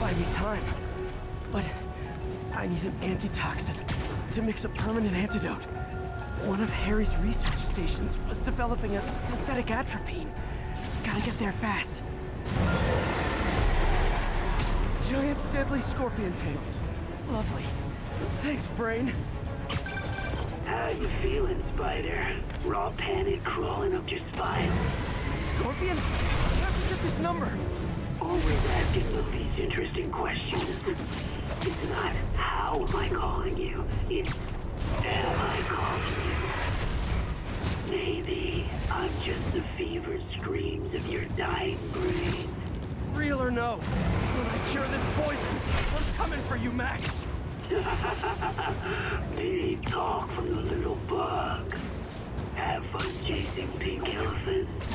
Buy me time, but I need an antitoxin to mix a permanent antidote. One of Harry's research stations was developing a synthetic atropine. Gotta get there fast. Giant deadly scorpion tails. Lovely. Thanks, Brain. How you feeling, Spider? Raw panic crawling up your spine? Scorpion? How'd you get this number? Always asking the least interesting questions. It's not how am I calling you, it's am I calling you? Maybe I'm just the fevered screams of your dying brain. Real or no? When I cure this poison, I'm coming for you, Mac. Big talk from the little bug. Have fun chasing pink elephants.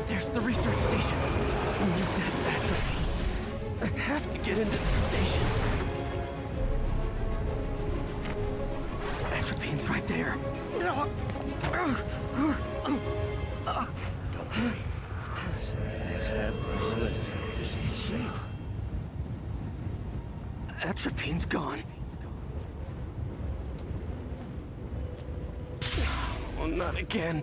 There's the research station. I need that atropine. I have to get into the station. Atropine's right there. Atropine's gone. Oh, not again.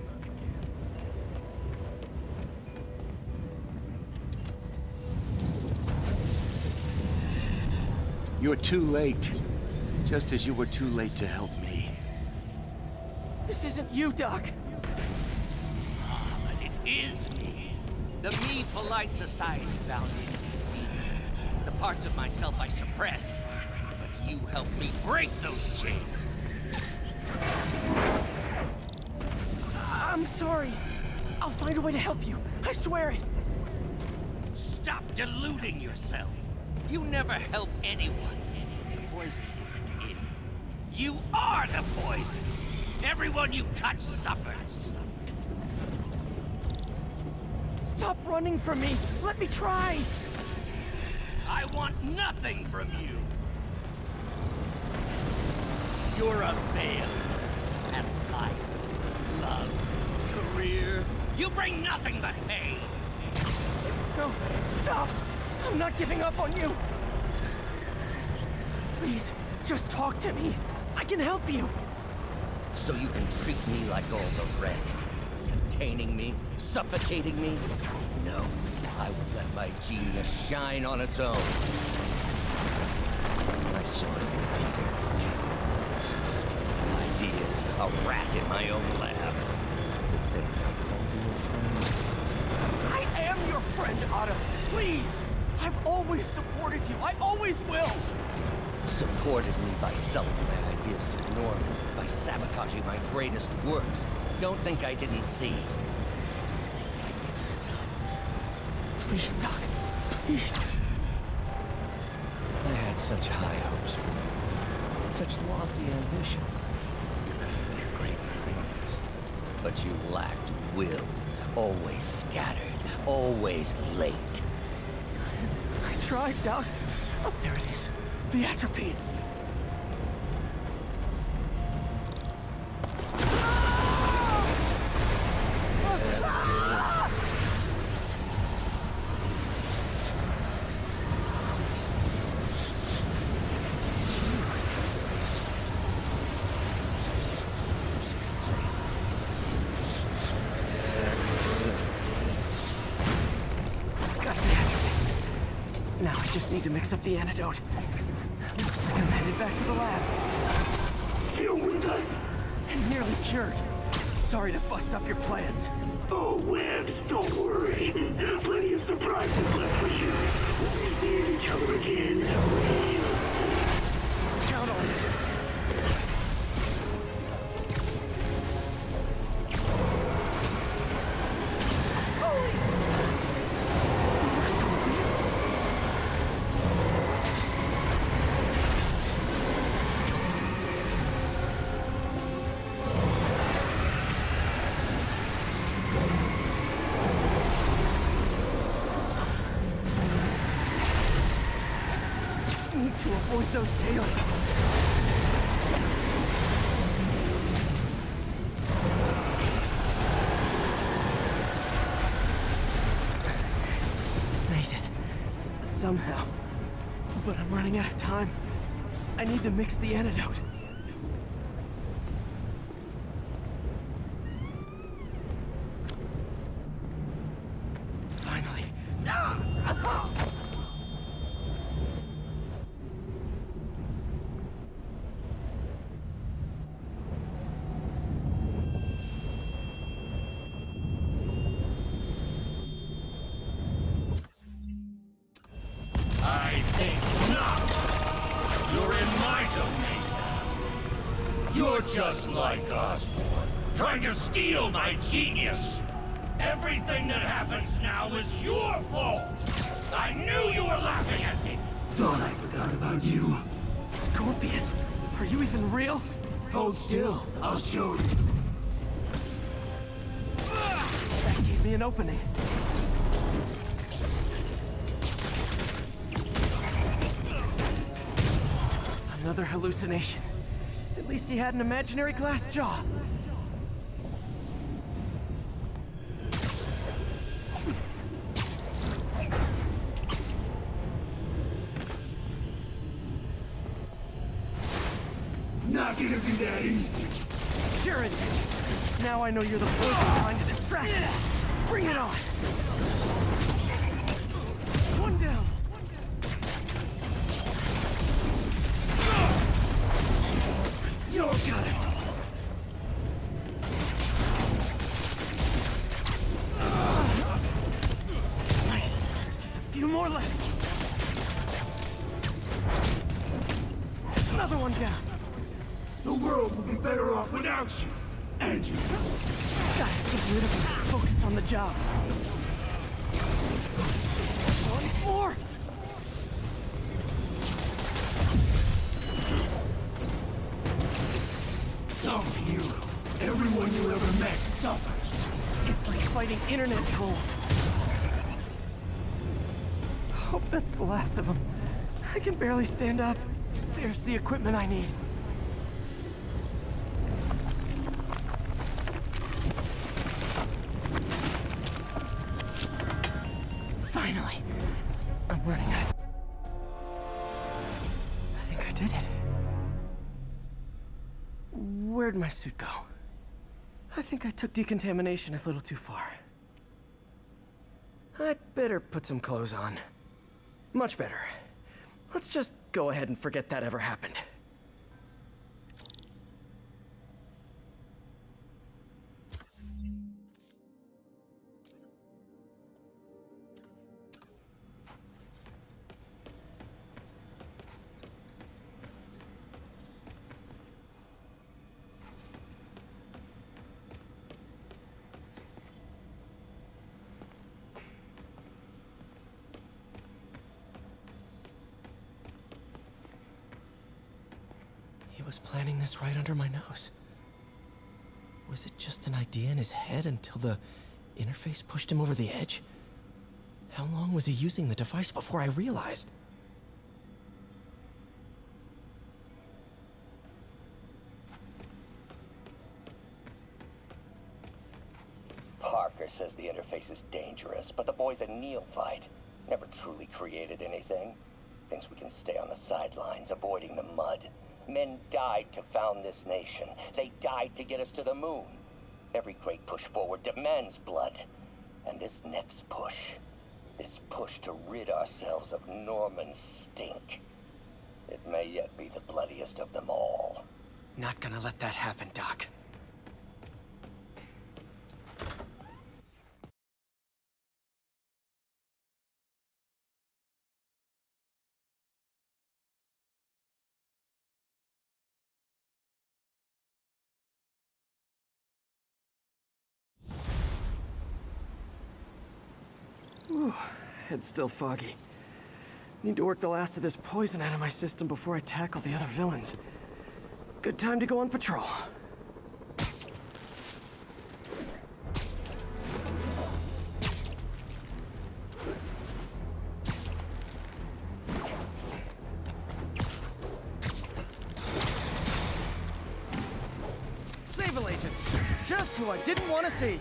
You're too late. Just as you were too late to help me. This isn't you, Doc. But it is me. The me polite society found inconvenient. The parts of myself I suppressed. But you helped me break those chains. I'm sorry. I'll find a way to help you. I swear it. Stop deluding yourself. You never help anyone. The poison isn't in you. You are the poison. Everyone you touch suffers. Stop running from me. Let me try. I want nothing from you. You're a failure at life, love, career. You bring nothing but pain. No, stop. I'm not giving up on you. Please, just talk to me. I can help you. So you can treat me like all the rest. Containing me, suffocating me. No, I will let my genius shine on its own. I saw you, Peter, taking notes and stealing ideas. A rat in my own lab. To think I called you a friend. I am your friend, Otto. Please. I've always supported you. I always will. Supported me by selling my ideas to Norman, by sabotaging my greatest works. Don't think I didn't see. Don't think I didn't know. Please, Doc. Please. I had such high hopes for you. Such lofty ambitions. You could have been a great scientist. But you lacked will. Always scattered. Always late. I tried, Doc. Oh, there it is. The atropine. to mix up the antidote. Looks like I'm headed back to the lab. Still with us? And nearly cured. Sorry to bust up your plans. Oh, Webbs, don't worry. Plenty of surprises left for you. When we see each other again. Count on it. Need to avoid those tails. Made it. Somehow. But I'm running out of time. I need to mix the antidote. Finally. I think not. You're in my domain. You're just like Osborn, trying to steal my genius. Everything that happens now is your fault. I knew you were laughing at me. Thought I forgot about you. Scorpion, are you even real? Hold still. I'll show you. That gave me an opening. Another hallucination. At least he had an imaginary glass jaw. Not gonna be that easy. Sure it is. Now I know you're the poison trying to distract me. Bring it on. One down. You're got it. Nice. Just a few more left. Another one down. The world will be better off without you. And you. Gotta get rid of him. Focus on the job. One more. Some hero. Everyone you ever met suffers. It's like fighting internet trolls. Hope that's the last of them. I can barely stand up. There's the equipment I need. Finally. I'm running out. I think I did it. Where'd my suit go? I think I took decontamination a little too far. I'd better put some clothes on. Much better. Let's just go ahead and forget that ever happened. He was planning this right under my nose. Was it just an idea in his head until the interface pushed him over the edge? How long was he using the device before I realized? Parker says the interface is dangerous, but the boy's a neophyte. Never truly created anything. Thinks we can stay on the sidelines, avoiding the mud. Men died to found this nation. They died to get us to the moon. Every great push forward demands blood. And this next push This push to rid ourselves of Norman's stink. It may yet be the bloodiest of them all. Not gonna let that happen, Doc. Whew, head's still foggy. Need to work the last of this poison out of my system before I tackle the other villains. Good time to go on patrol. Sable agents! Just who I didn't want to see!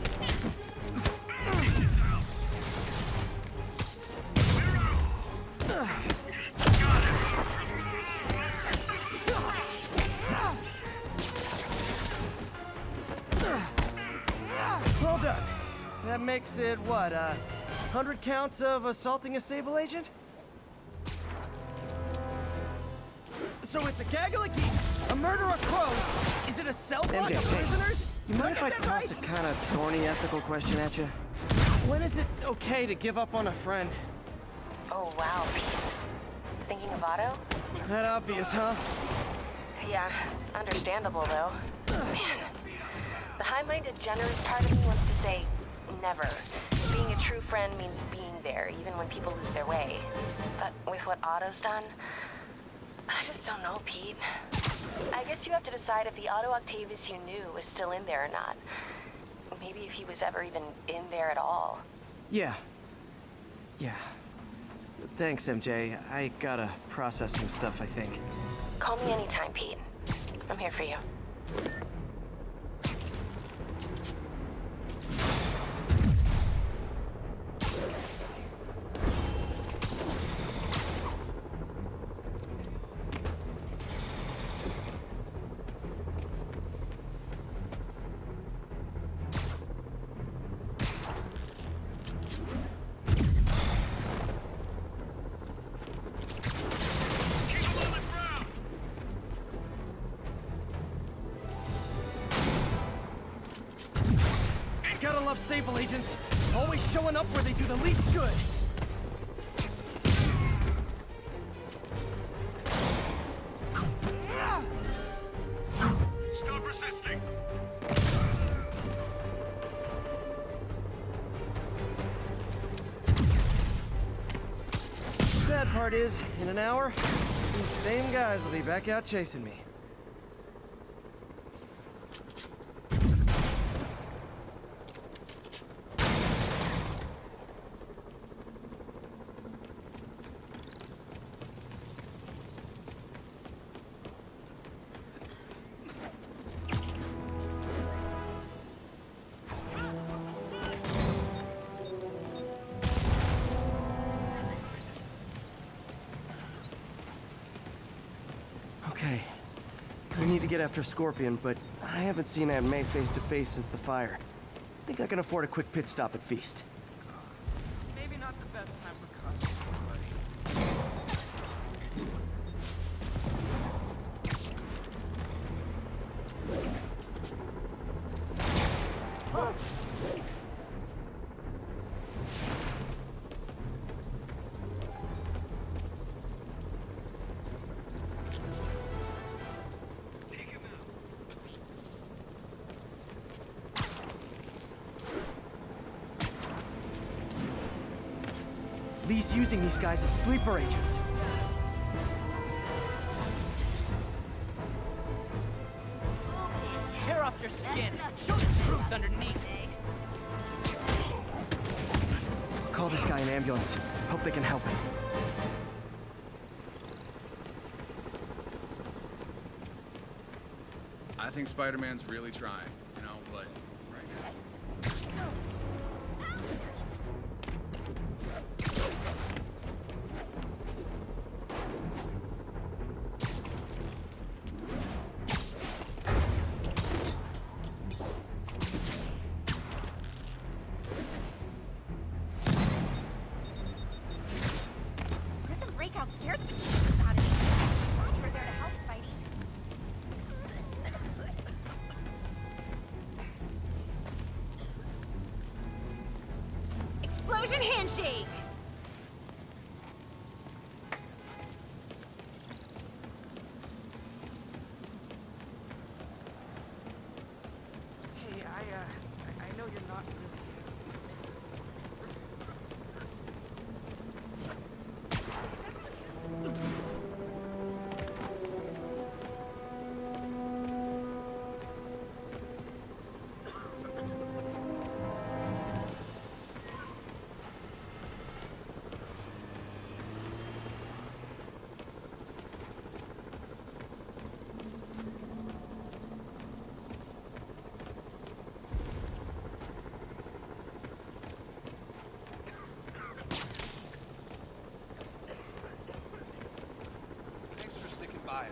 Well done. That makes it, what, 100 counts of assaulting a Sable agent? So it's a gaggle of geese, a murder of crows. Is it a cell block of prisoners? You mind if I toss a kind of thorny ethical question at you? When is it okay to give up on a friend? Oh, wow, Pete. Thinking of Otto? That obvious, huh? Yeah, understandable, though. Man, the high-minded, generous part of me wants to say never. Being a true friend means being there, even when people lose their way. But with what Otto's done, I just don't know, Pete. I guess you have to decide if the Otto Octavius you knew is still in there or not. Maybe if he was ever even in there at all. Yeah. Thanks, MJ. I gotta process some stuff, I think. Call me anytime, Pete. I'm here for you. Gotta love Sable agents. Always showing up where they do the least good. Stop resisting! Sad part is, in an hour, these same guys will be back out chasing me. Okay. We need to get after Scorpion, but I haven't seen Aunt May face to face since the fire. Think I can afford a quick pit stop at Feast. Maybe not the best time for costume, Lee's using these guys as sleeper agents. Tear off your skin. Show the truth underneath. Call this guy an ambulance. Hope they can help him. I think Spider-Man's really trying, you know, but right now. handshake! Hey, I know you're not really... Thanks for sticking by us.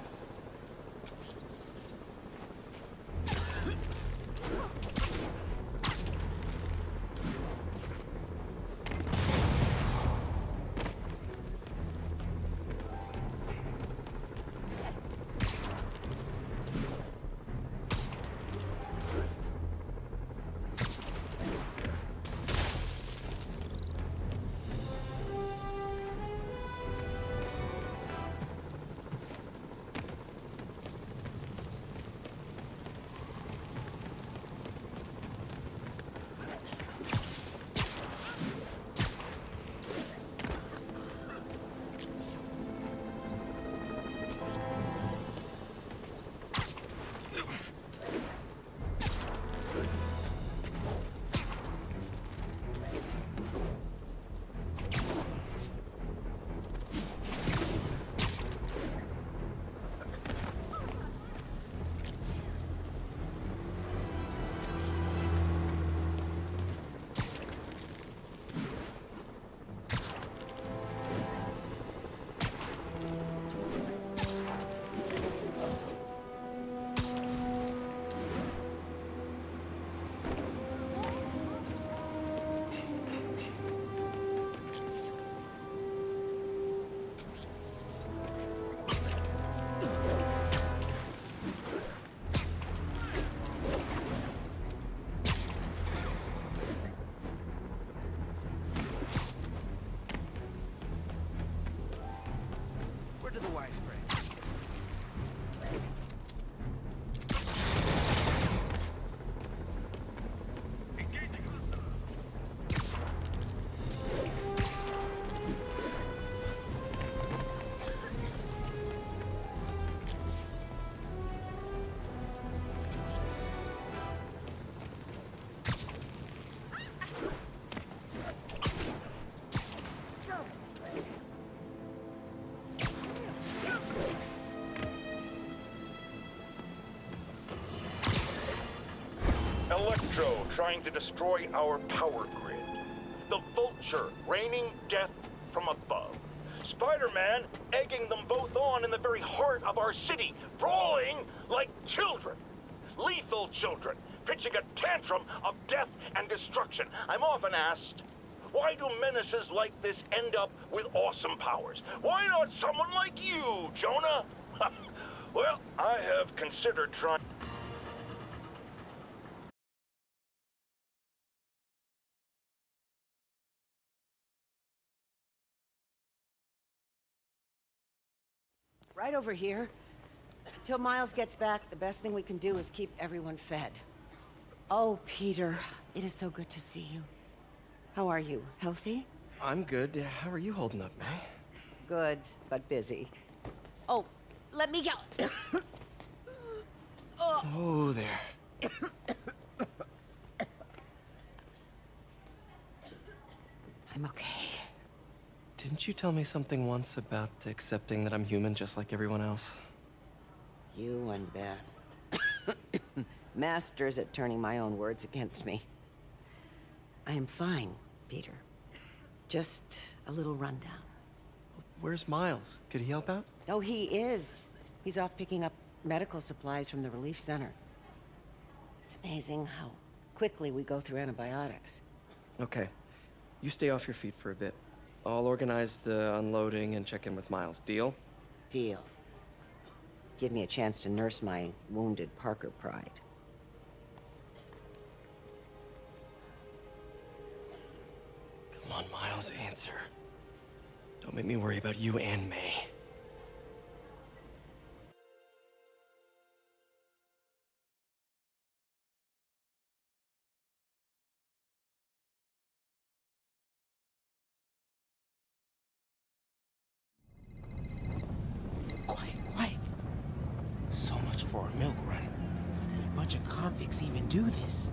Where did the wires break? Electro trying to destroy our power grid. The Vulture raining death from above. Spider-Man egging them both on in the very heart of our city, brawling like children. Lethal children, pitching a tantrum of death and destruction. I'm often asked, why do menaces like this end up with awesome powers? Why not someone like you, Jonah? Well, I have considered trying... Right over here. Until Miles gets back, the best thing we can do is keep everyone fed. Oh, Peter, it is so good to see you. How are you? Healthy? I'm good. How are you holding up, May? Good, but busy. Oh, let me go. Oh, there. I'm okay. Didn't you tell me something once about accepting that I'm human just like everyone else? You and Ben. Masters at turning my own words against me. I am fine, Peter. Just a little rundown. Where's Miles? Could he help out? Oh, he is. He's off picking up medical supplies from the relief center. It's amazing how quickly we go through antibiotics. Okay. You stay off your feet for a bit. I'll organize the unloading and check in with Miles. Deal? Deal. Give me a chance to nurse my wounded Parker pride. Come on, Miles. Ma's answer. Don't make me worry about you and May. Quiet. So much for a milk run. Did a bunch of convicts even do this?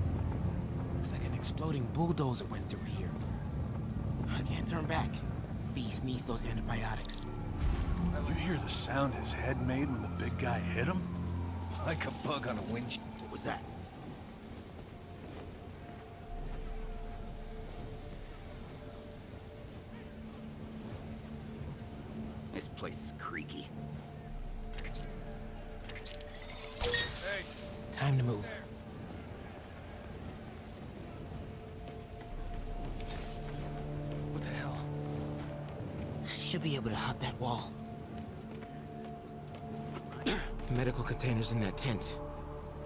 Looks like an exploding bulldozer went through here. I can't turn back. Beast needs those antibiotics. You hear the sound his head made when the big guy hit him? Like a bug on a windshield. What was that? This place is creaky. Hey. Time to move. What the hell? Should be able to hop that wall. Medical containers in that tent.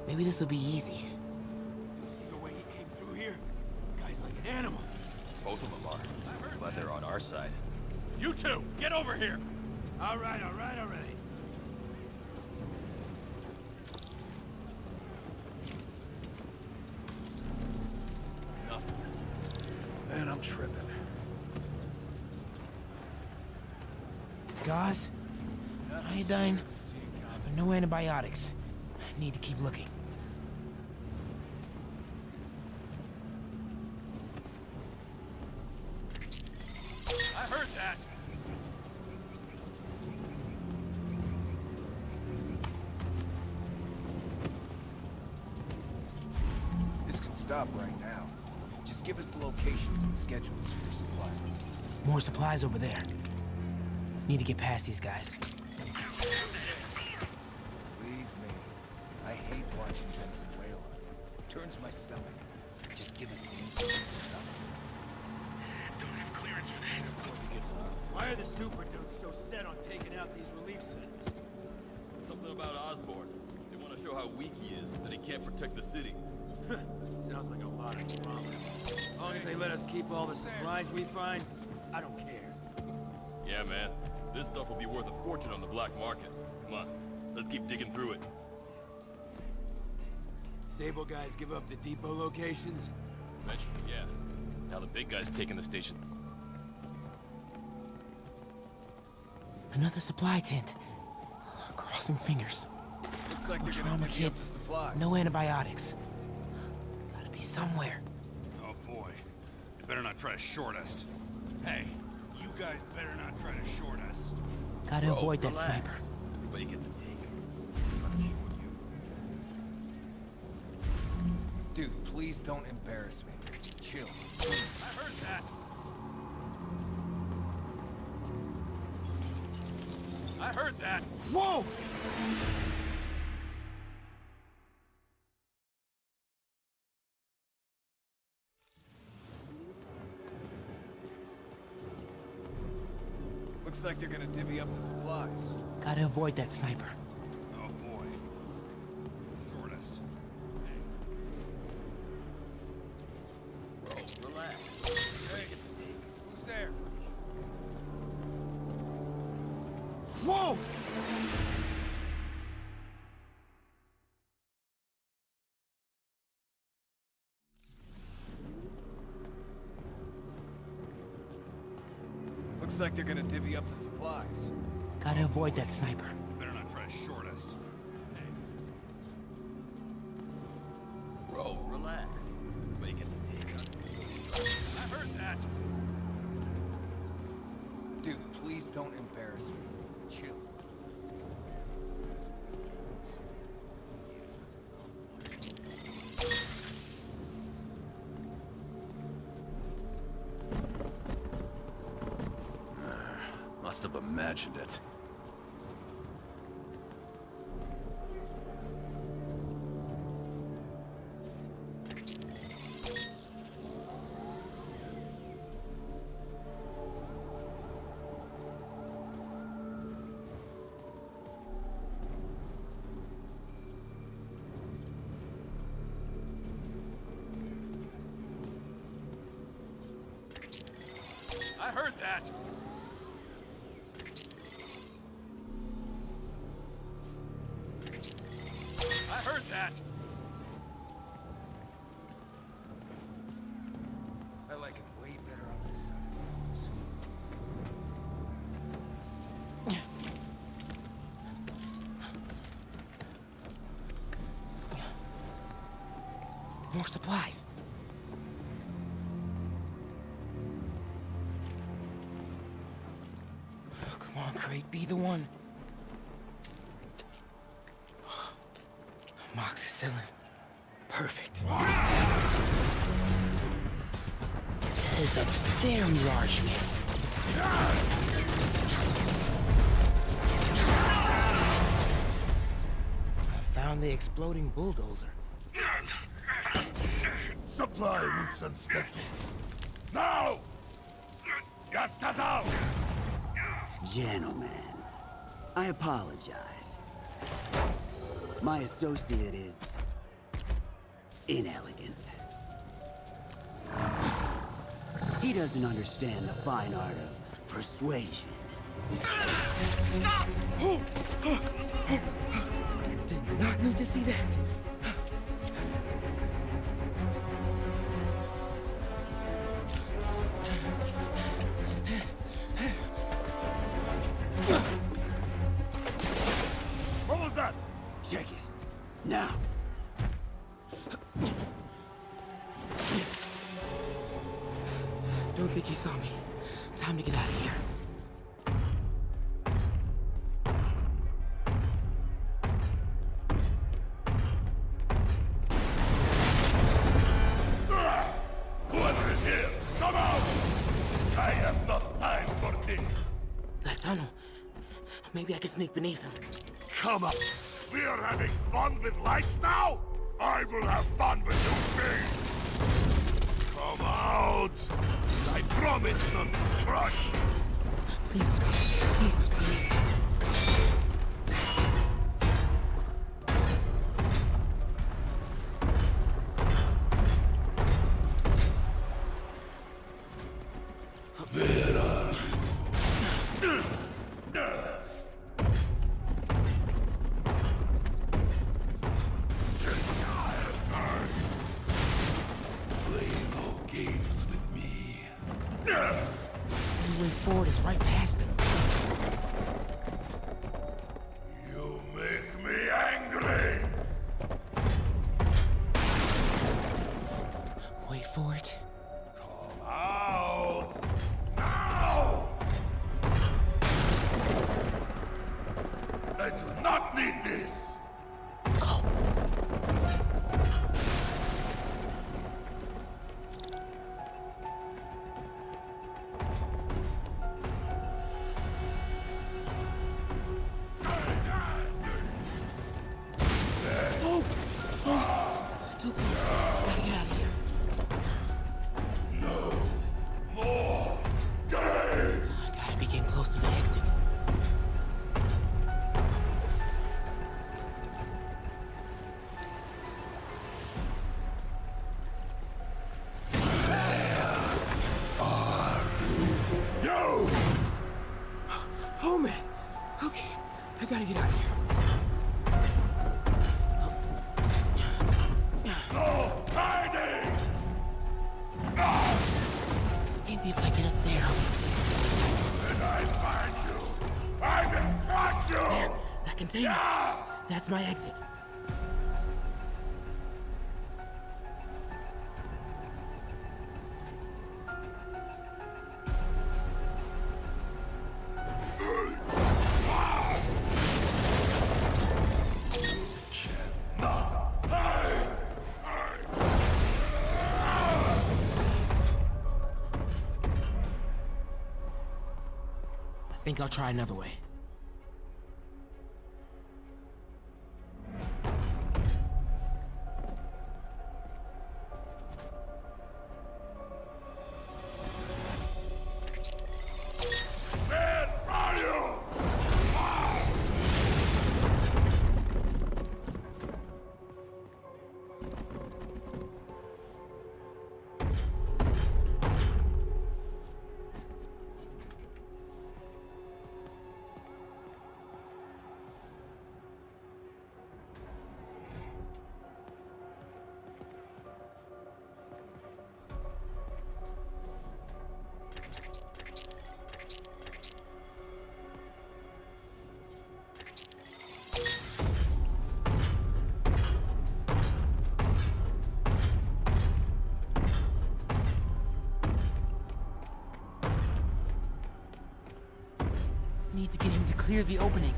Maybe this will be easy. You see the way he came through here? Guy's like an animal. Both of them are. Glad they're on our side. You two, get over here! All right, already. Man, I'm tripping. Gauze, iodine, but no antibiotics. Need to keep looking. I heard that. This can stop right now. Just give us the locations and schedules for your supply runs. More supplies over there. Need to get past these guys. Believe me, I hate watching Benson wail on you. Turns my stomach. Just give us the info and stuff. Don't have clearance for that. Why are the super dudes so set on taking out these relief centers? Something about Osborn. They want to show how weak he is, that he can't protect the city. Sounds like a lot of drama. As long as they let us keep all the supplies we find, I don't care. Yeah, man. This stuff will be worth a fortune on the black market. Come on, let's keep digging through it. Sable guys give up the depot locations? Eventually, yeah. Now the big guy's taking the station. Another supply tent. Crossing fingers. Looks like No they're trauma gonna divvy up the kits. supplies. No antibiotics. Gotta be somewhere. Oh boy. You better not try to short us. Hey, you guys better not try to short us. Gotta Bro, avoid that relax. sniper. Everybody gets a take. Dude, please don't embarrass me. Chill. I heard that. I heard that. Whoa! Looks like they're gonna divvy up the supplies. Gotta avoid that sniper. Oh boy. Short us. Bro, relax. Hey, who's there? Whoa! Looks like they're gonna divvy up the supplies. Gotta avoid that sniper. You better not try to short us. Bro, relax. Everybody gets a take. I heard that. Dude, please don't embarrass me. Chill. Must have imagined it. heard that. I heard that. I like it way better on this side. More supplies. Oh, come on, Crate, be the one. Moxicillin. Perfect. That is a damn large man. I found the exploding bulldozer. Supply routes and schedules. Now! Я сказал! Gentlemen, I apologize. My associate is inelegant. He doesn't understand the fine art of persuasion. Did not need to see that. What was that? Check it. Now. Don't think he saw me. Time to get out of here. Whoever is here, come out! I have no time for this. That tunnel. Maybe I can sneak beneath him. Come on. We are having fun with lights now? I will have fun with you things. Come out. I promise not to crush. Please don't see me. Please don't see me. Play no games with me. The way forward is right past him. You make me angry. Wait for it. Come out. Now. I do not need this. Too close. Gotta get out of here. No more games. I gotta be getting close to the exit. You! Oh man. Okay. I gotta get out of here. No hiding! Maybe if I get up there, I'll be When I find you, I will crush you! there. That container. Yeah! That's my exit. I think I'll try another way. Where are you? clear the opening.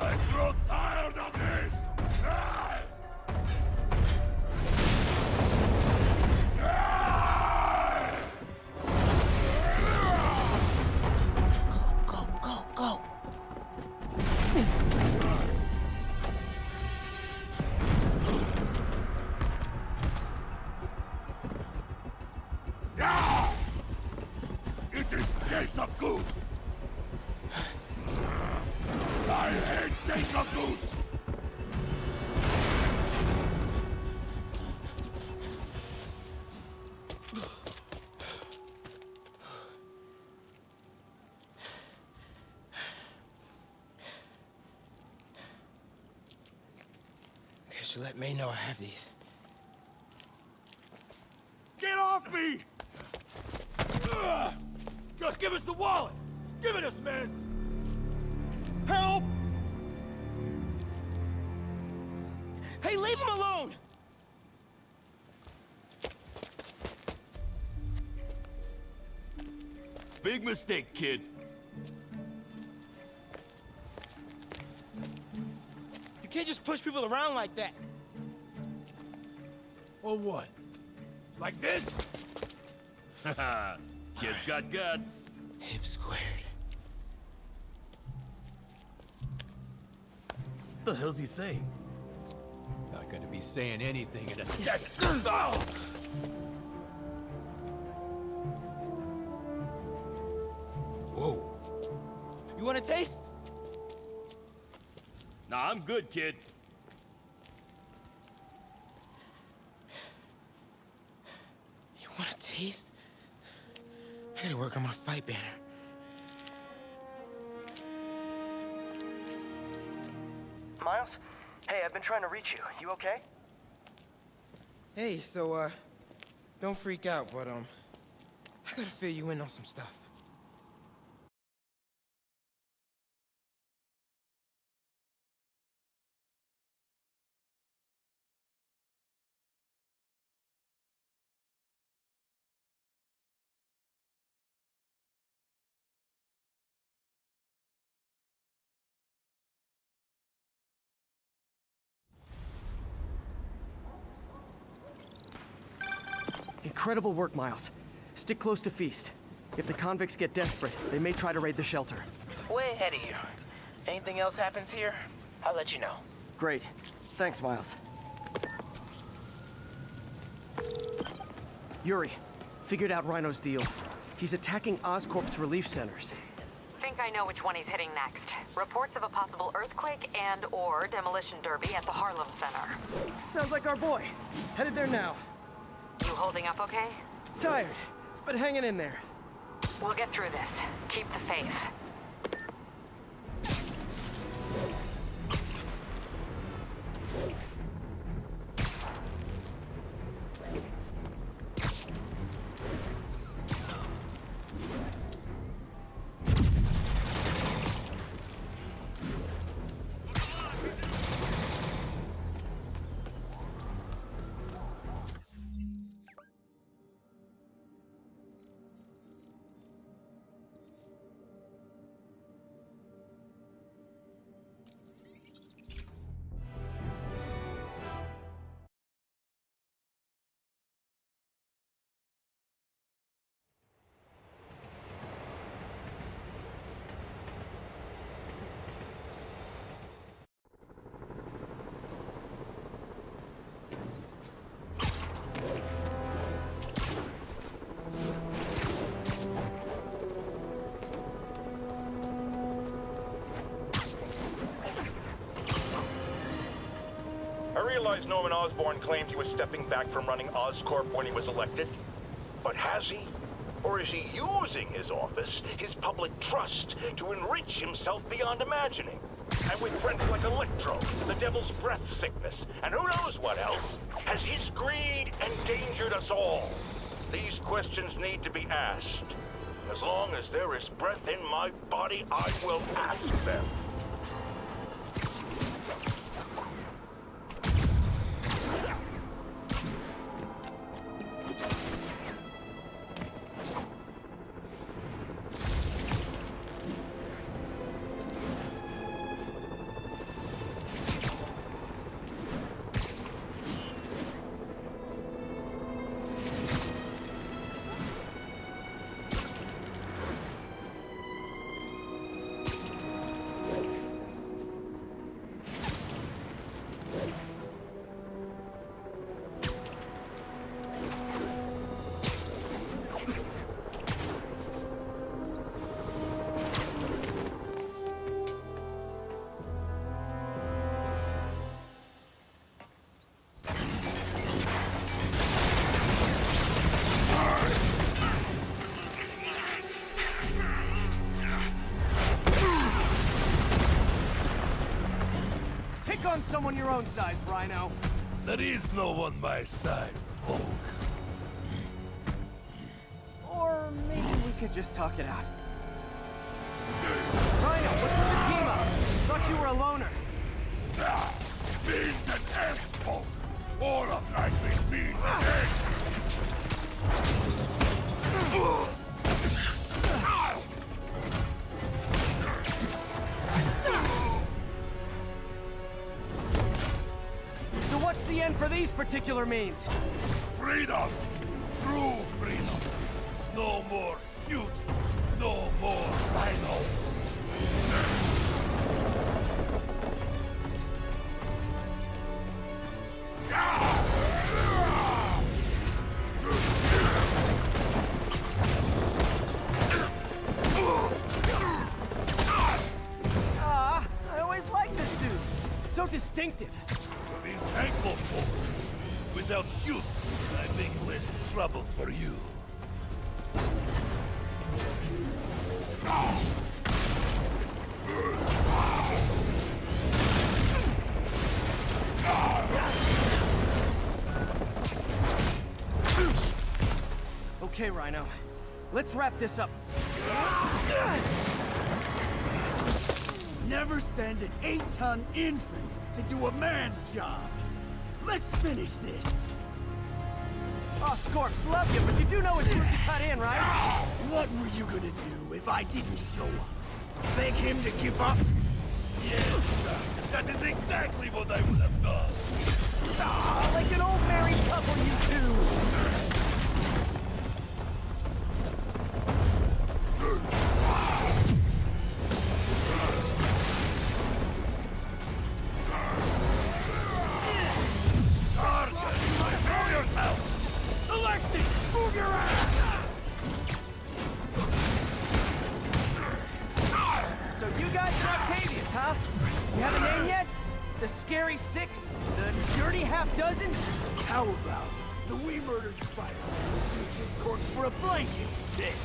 I grow tired of this! Ah! Go, go, go! Yeah! It is case of goose! I hate case of goose! Okay, so let May know I have these. Get off me! Ugh! Just give us the wallet! Give it us, man! Help! Hey, leave him alone! Big mistake, kid. You can't just push people around like that. Or what? Like this? Haha, kid's got guts. Hip squared. What the hell's he saying? Not gonna be saying anything in a second. Oh! Whoa. You want a taste? Nah, I'm good, kid. You want a taste? I gotta work on my fight banner. Miles? Hey, I've been trying to reach you. You okay? Hey, so, don't freak out, but, I gotta fill you in on some stuff. Incredible work, Miles. Stick close to Feast. If the convicts get desperate, they may try to raid the shelter. Way ahead of you. Anything else happens here, I'll let you know. Great. Thanks, Miles. Yuri, figured out Rhino's deal. He's attacking Oscorp's relief centers. Think I know which one he's hitting next. Reports of a possible earthquake and/or demolition derby at the Harlem Center. Sounds like our boy. Headed there now. You holding up okay? Tired, but hanging in there. We'll get through this. Keep the faith. I realize Norman Osborn claimed he was stepping back from running Oscorp when he was elected. But has he? Or is he using his office, his public trust, to enrich himself beyond imagining? And with friends like Electro, the Devil's Breath sickness, and who knows what else, has his greed endangered us all? These questions need to be asked. As long as there is breath in my body, I will ask them. gun someone your own size, Rhino. There is no one my size, Hulk. Or maybe we could just talk it out. Rhino, what's with the team up? Thought you were a loner. Beans and eggs, Hulk. All of life is beans and eggs. So what's the end for these particular means? Freedom! True freedom! No more suit! No more Rhino! I always liked this suit. So distinctive. Be thankful for. Without you, I make less trouble for you. Okay, Rhino. Let's wrap this up. Never send an 8-ton infant to do a man's job. Let's finish this. Oh, Scorps, love you, but you do know it's worth to cut in, right? What were you gonna do if I didn't show up? Beg him to give up? Yes, that is exactly what I would have done. Ah, like an old married couple, you two. Move your ass! So you guys are Octavius, huh? You have a name yet? The Scary Six? The Dirty Half Dozen? How about the we murdered spider who used his corpse for a blanket stick?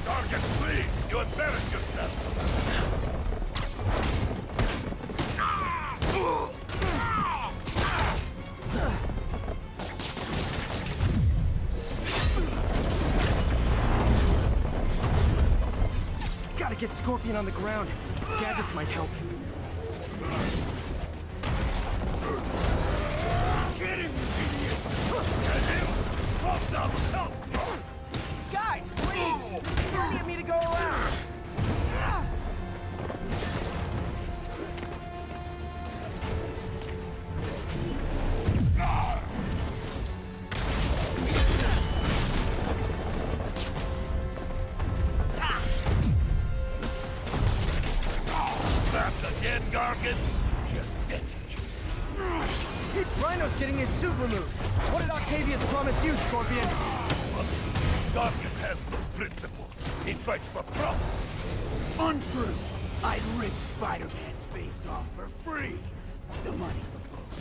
Target, please! You embarrass yourself! Gotta get Scorpion on the ground. Gadgets might help. Get him, you idiot! Get him! Pop down, help! Guys, please! You don't need me to go around! Again, Gargan? Rhino's getting his suit removed. What did Octavius promise you, Scorpion? Gargan has no principles. He fights for profit. Untrue. I'd rip Spider-Man's face off for free. The money for books.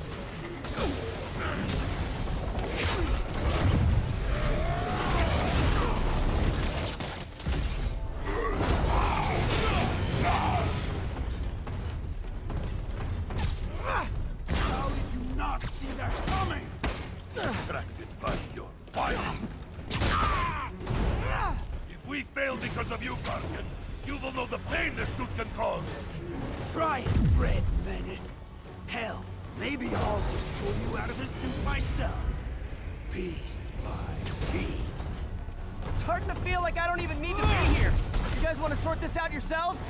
How did you not see that coming? Distracted by your fighting. If we fail because of you, Gargan, you will know the pain this suit can cause. Try it, Red Menace. Hell, maybe I'll just pull you out of the suit myself. Piece by piece. Starting to feel like I don't even need to be here. You guys want to sort this out yourselves?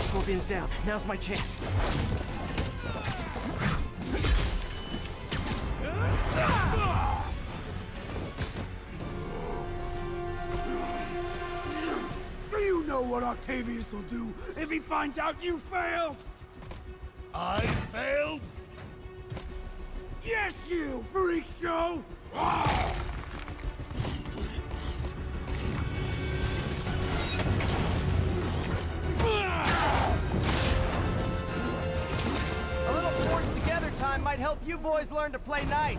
Scorpion's down. Now's my chance. Do you know what Octavius will do if he finds out you failed? I failed? Yes, you freak show! You boys learn to play nice.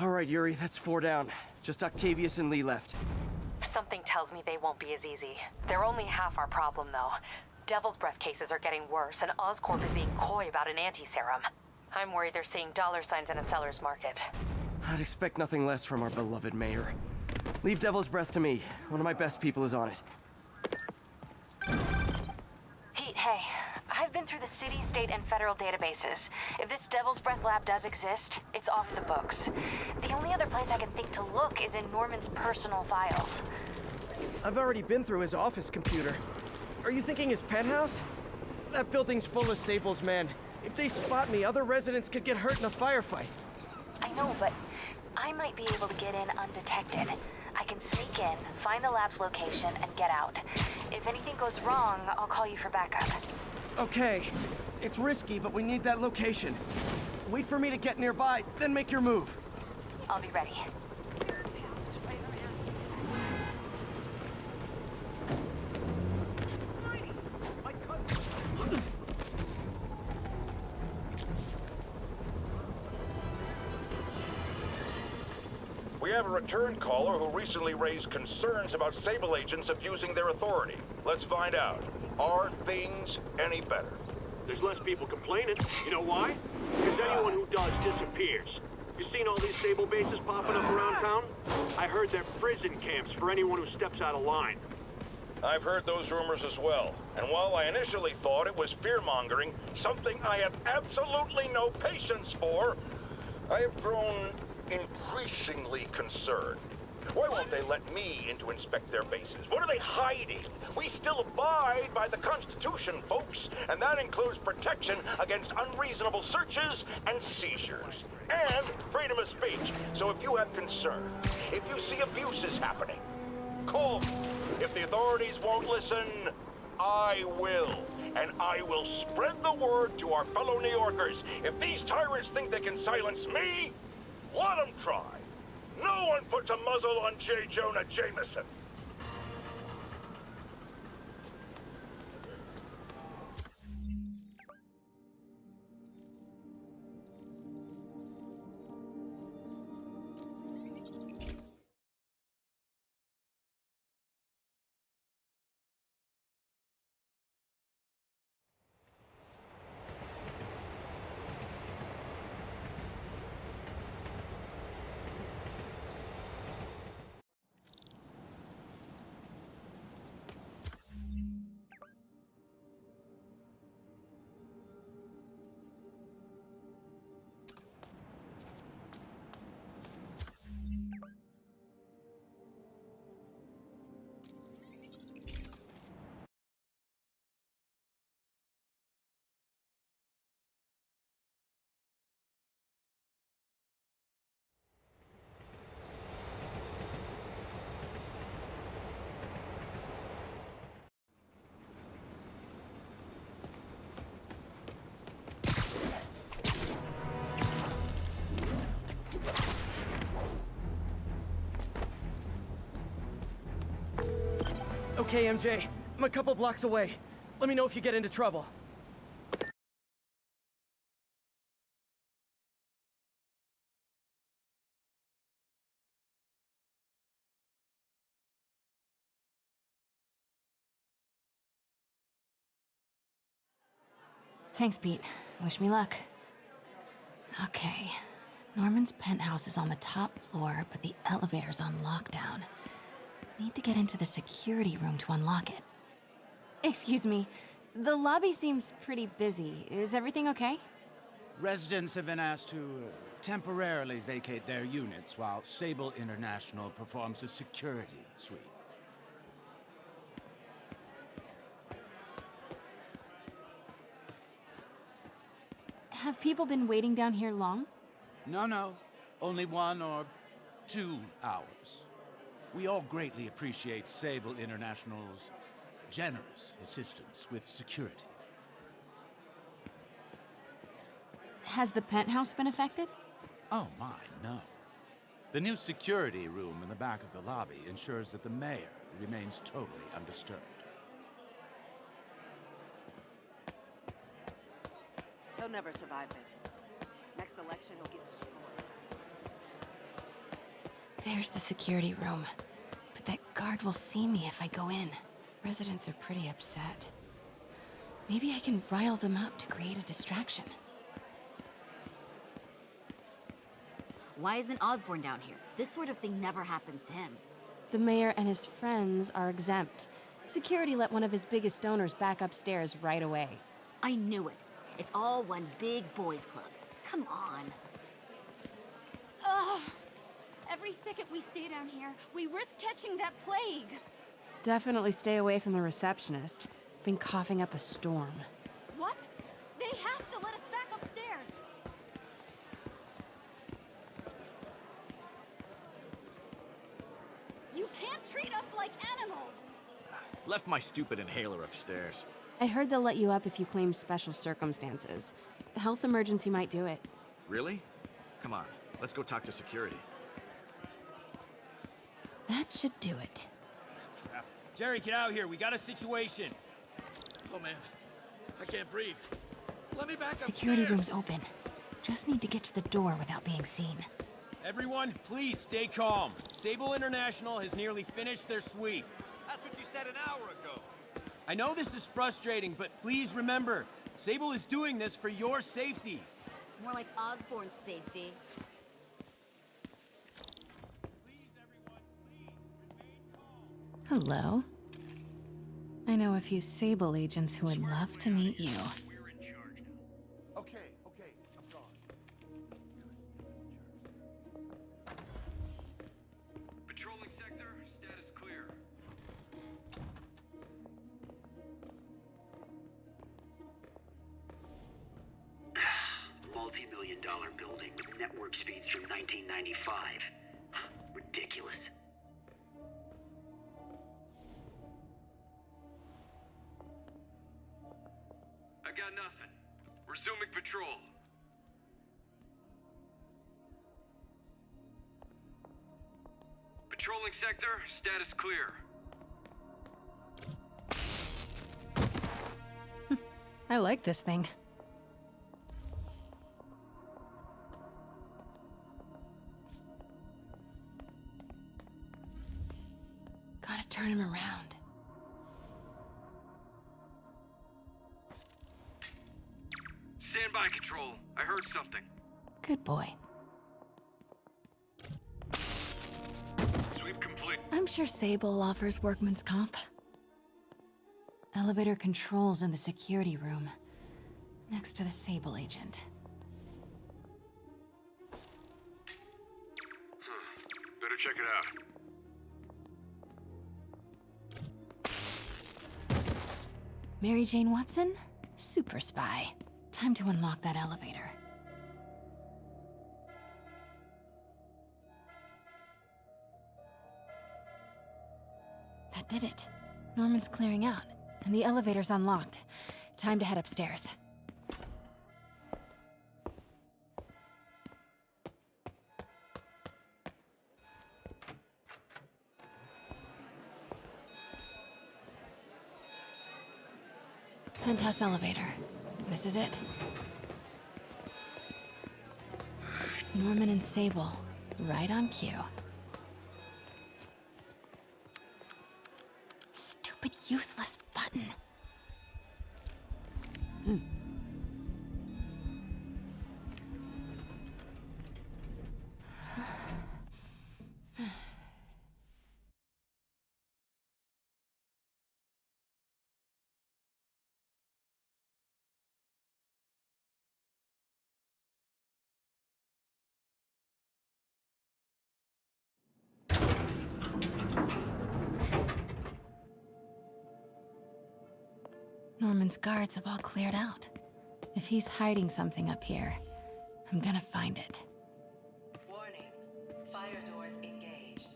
All right, Yuri, that's 4 down. Just Octavius and Lee left. Something tells me they won't be as easy. They're only half our problem, though. Devil's Breath cases are getting worse, and Oscorp is being coy about an anti-serum. I'm worried they're seeing dollar signs in a seller's market. I'd expect nothing less from our beloved mayor. Leave Devil's Breath to me. One of my best people is on it. Pete, hey. I've been through the city, state, and federal databases. If this Devil's Breath lab does exist, it's off the books. The only other place I can think to look is in Norman's personal files. I've already been through his office computer. Are you thinking his penthouse? That building's full of Sable's men. If they spot me, other residents could get hurt in a firefight. I know, but I might be able to get in undetected. I can sneak in, find the lab's location, and get out. If anything goes wrong, I'll call you for backup. Okay. It's risky, but we need that location. Wait for me to get nearby, then make your move. I'll be ready. We have a return caller who recently raised concerns about Sable agents abusing their authority. Let's find out. Are things any better? There's less people complaining. You know why? Because anyone who does disappears. You seen all these Sable bases popping up around town? I heard they're prison camps for anyone who steps out of line. I've heard those rumors as well. And while I initially thought it was fear-mongering, something I have absolutely no patience for, I have grown increasingly concerned. Why won't they let me in to inspect their bases? What are they hiding? We still abide by the Constitution, folks, and that includes protection against unreasonable searches and seizures, and freedom of speech. So if you have concerns, if you see abuses happening, call me. If the authorities won't listen, I will. And I will spread the word to our fellow New Yorkers. If these tyrants think they can silence me, let them try. No one puts a muzzle on J. Jonah Jameson. Okay, MJ. I'm a couple blocks away. Let me know if you get into trouble. Thanks, Pete. Wish me luck. Okay. Norman's penthouse is on the top floor, but the elevator's on lockdown. Need to get into the security room to unlock it. Excuse me. The lobby seems pretty busy. Is everything okay? Residents have been asked to temporarily vacate their units while Sable International performs a security sweep. Have people been waiting down here long? No. Only 1 or 2 hours. We all greatly appreciate Sable International's generous assistance with security. Has the penthouse been affected? Oh my, no. The new security room in the back of the lobby ensures that the mayor remains totally undisturbed. He'll never survive this. Next election, he'll get destroyed. There's the security room. But that guard will see me if I go in. Residents are pretty upset. Maybe I can rile them up to create a distraction. Why isn't Osborn down here? This sort of thing never happens to him. The mayor and his friends are exempt. Security let one of his biggest donors back upstairs right away. I knew it. It's all one big boys club. Come on. Ugh! Every second we stay down here, we risk catching that plague. Definitely stay away from the receptionist. Been coughing up a storm. What? They have to let us back upstairs. You can't treat us like animals. Left my stupid inhaler upstairs. I heard they'll let you up if you claim special circumstances. The health emergency might do it. Really? Come on, let's go talk to security. That should do it. Jerry, get out here. We got a situation. Oh, man. I can't breathe. Let me back Security upstairs. room's open. Just need to get to the door without being seen. Everyone, please stay calm. Sable International has nearly finished their sweep. That's what you said an hour ago. I know this is frustrating, but please remember, Sable is doing this for your safety. More like Osborn's safety. Hello. I know a few Sable agents who would love to meet you. Okay, I'm gone. Patrolling sector, status clear. Multi-million-dollar building with network speeds from 1995. Ridiculous. I got nothing. Resuming patrol. Patrolling sector, status clear. I like this thing. Gotta turn him around. Stand by, control. I heard something. Good boy. Sweep complete. I'm sure Sable offers workman's comp. Elevator controls in the security room, next to the Sable agent. Better check it out. Mary Jane Watson? Super spy. Time to unlock that elevator. That did it. Norman's clearing out, and the elevator's unlocked. Time to head upstairs. Penthouse elevator. This is it. Norman and Sable, right on cue. Stupid, useless button. Norman's guards have all cleared out. If he's hiding something up here, I'm gonna find it. Warning. Fire doors engaged.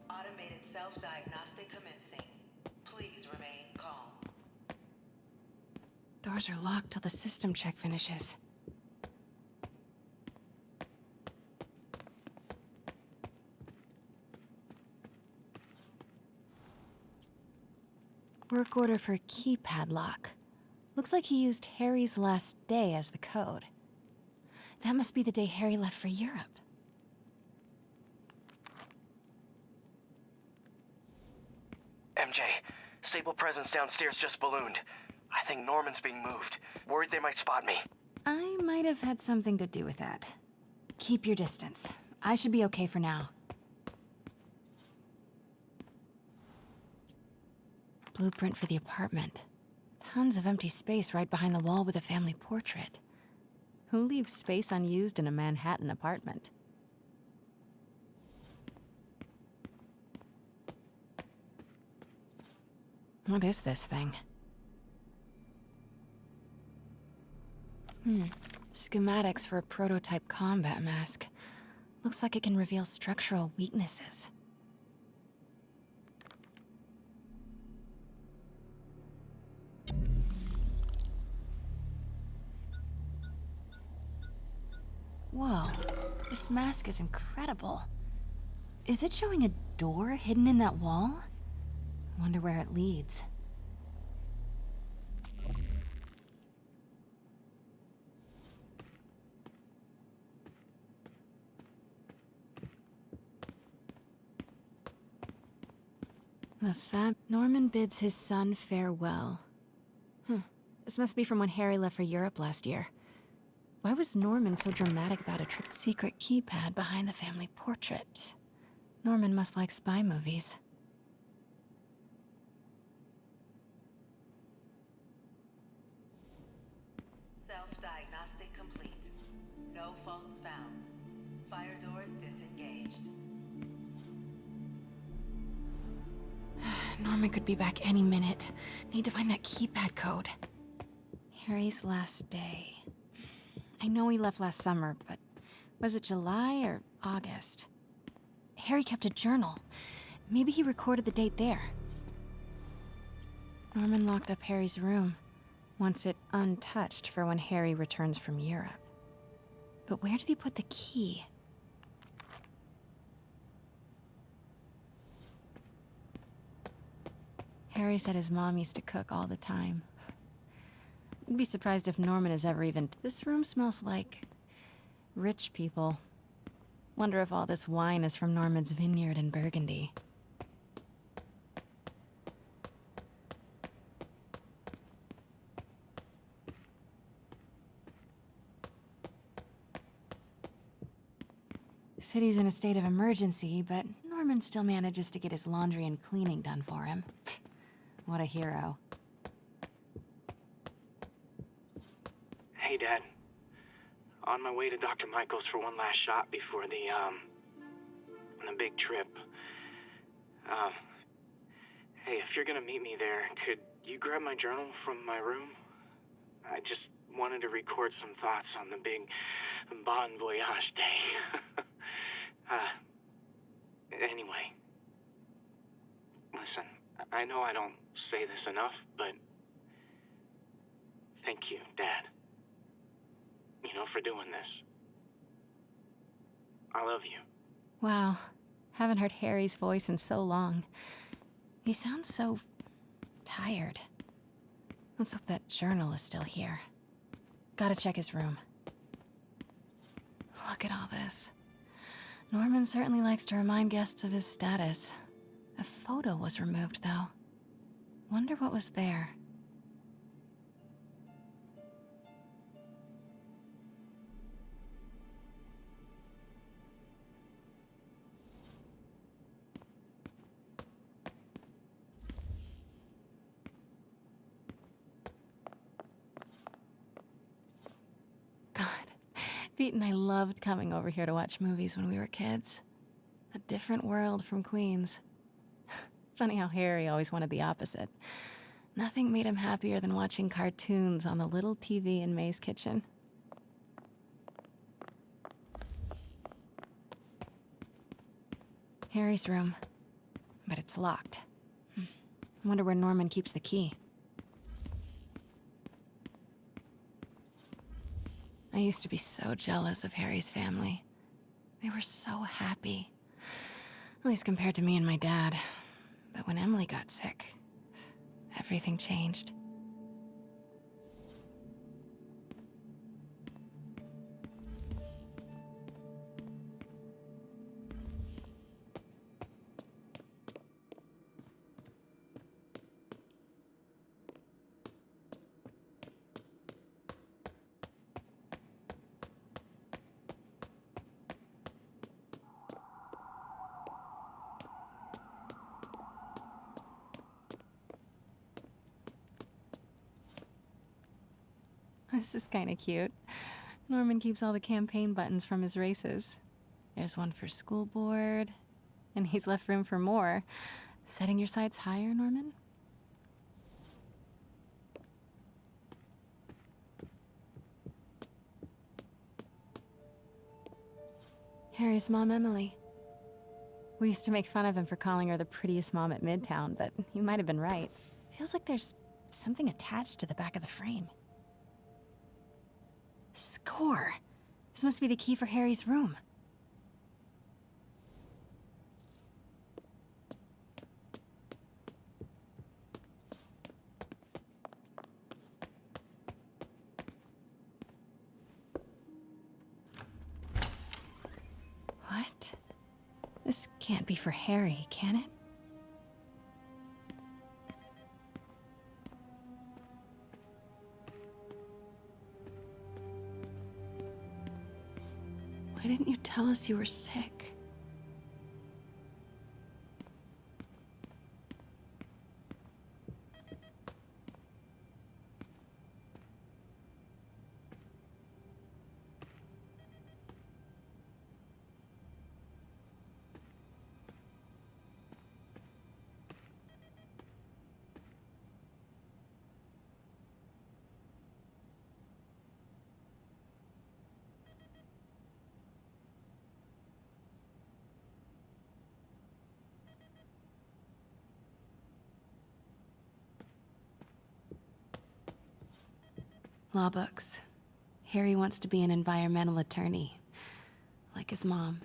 Automated self-diagnostic commencing. Please remain calm. Doors are locked till the system check finishes. Work order for a keypad lock. Looks like he used Harry's last day as the code. That must be the day Harry left for Europe. MJ, Sable presence downstairs just ballooned. I think Norman's being moved. Worried they might spot me. I might have had something to do with that. Keep your distance. I should be okay for now. Blueprint for the apartment. Tons of empty space right behind the wall with a family portrait. Who leaves space unused in a Manhattan apartment? What is this thing? Schematics for a prototype combat mask. Looks like it can reveal structural weaknesses. Whoa, this mask is incredible. Is it showing a door hidden in that wall? I wonder where it leads. Norman bids his son farewell. This must be from when Harry left for Europe last year. Why was Norman so dramatic about a trip? Secret keypad behind the family portrait. Norman must like spy movies. Self-diagnostic complete. No faults found. Fire doors disengaged. Norman could be back any minute. Need to find that keypad code. Harry's last day. I know he left last summer, but was it July or August? Harry kept a journal. Maybe he recorded the date there. Norman locked up Harry's room, wants it untouched for when Harry returns from Europe. But where did he put the key? Harry said his mom used to cook all the time. I'd be surprised if Norman has ever even... This room smells like... rich people. Wonder if all this wine is from Norman's vineyard in Burgundy. The city's in a state of emergency, but Norman still manages to get his laundry and cleaning done for him. What a hero. Hey, Dad. On my way to Dr. Michael's for one last shot before the big trip. Hey, if you're gonna meet me there, could you grab my journal from my room? I just wanted to record some thoughts on the big Bon Voyage day. Anyway. Listen, I know I don't say this enough, but thank you, Dad. You know, for doing this. I love you. Wow. Haven't heard Harry's voice in so long. He sounds so... tired. Let's hope that journal is still here. Gotta check his room. Look at all this. Norman certainly likes to remind guests of his status. The photo was removed, though. Wonder what was there. Pete and I loved coming over here to watch movies when we were kids. A different world from Queens. Funny how Harry always wanted the opposite. Nothing made him happier than watching cartoons on the little TV in May's kitchen. Harry's room. But it's locked. I wonder where Norman keeps the key. I used to be so jealous of Harry's family. They were so happy. At least compared to me and my dad. But when Emily got sick, everything changed. This is kinda cute. Norman keeps all the campaign buttons from his races. There's one for school board, and he's left room for more. Setting your sights higher, Norman? Harry's mom, Emily. We used to make fun of him for calling her the prettiest mom at Midtown, but he might have been right. Feels like there's something attached to the back of the frame. Score! This must be the key for Harry's room. What? This can't be for Harry, can it? Why didn't you tell us you were sick? Law books. Harry wants to be an environmental attorney, like his mom.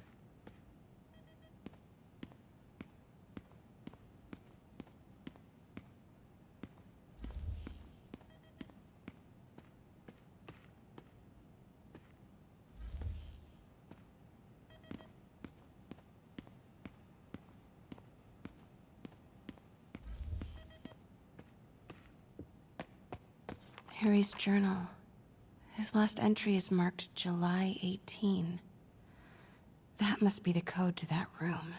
Harry's journal. His last entry is marked July 18. That must be the code to that room.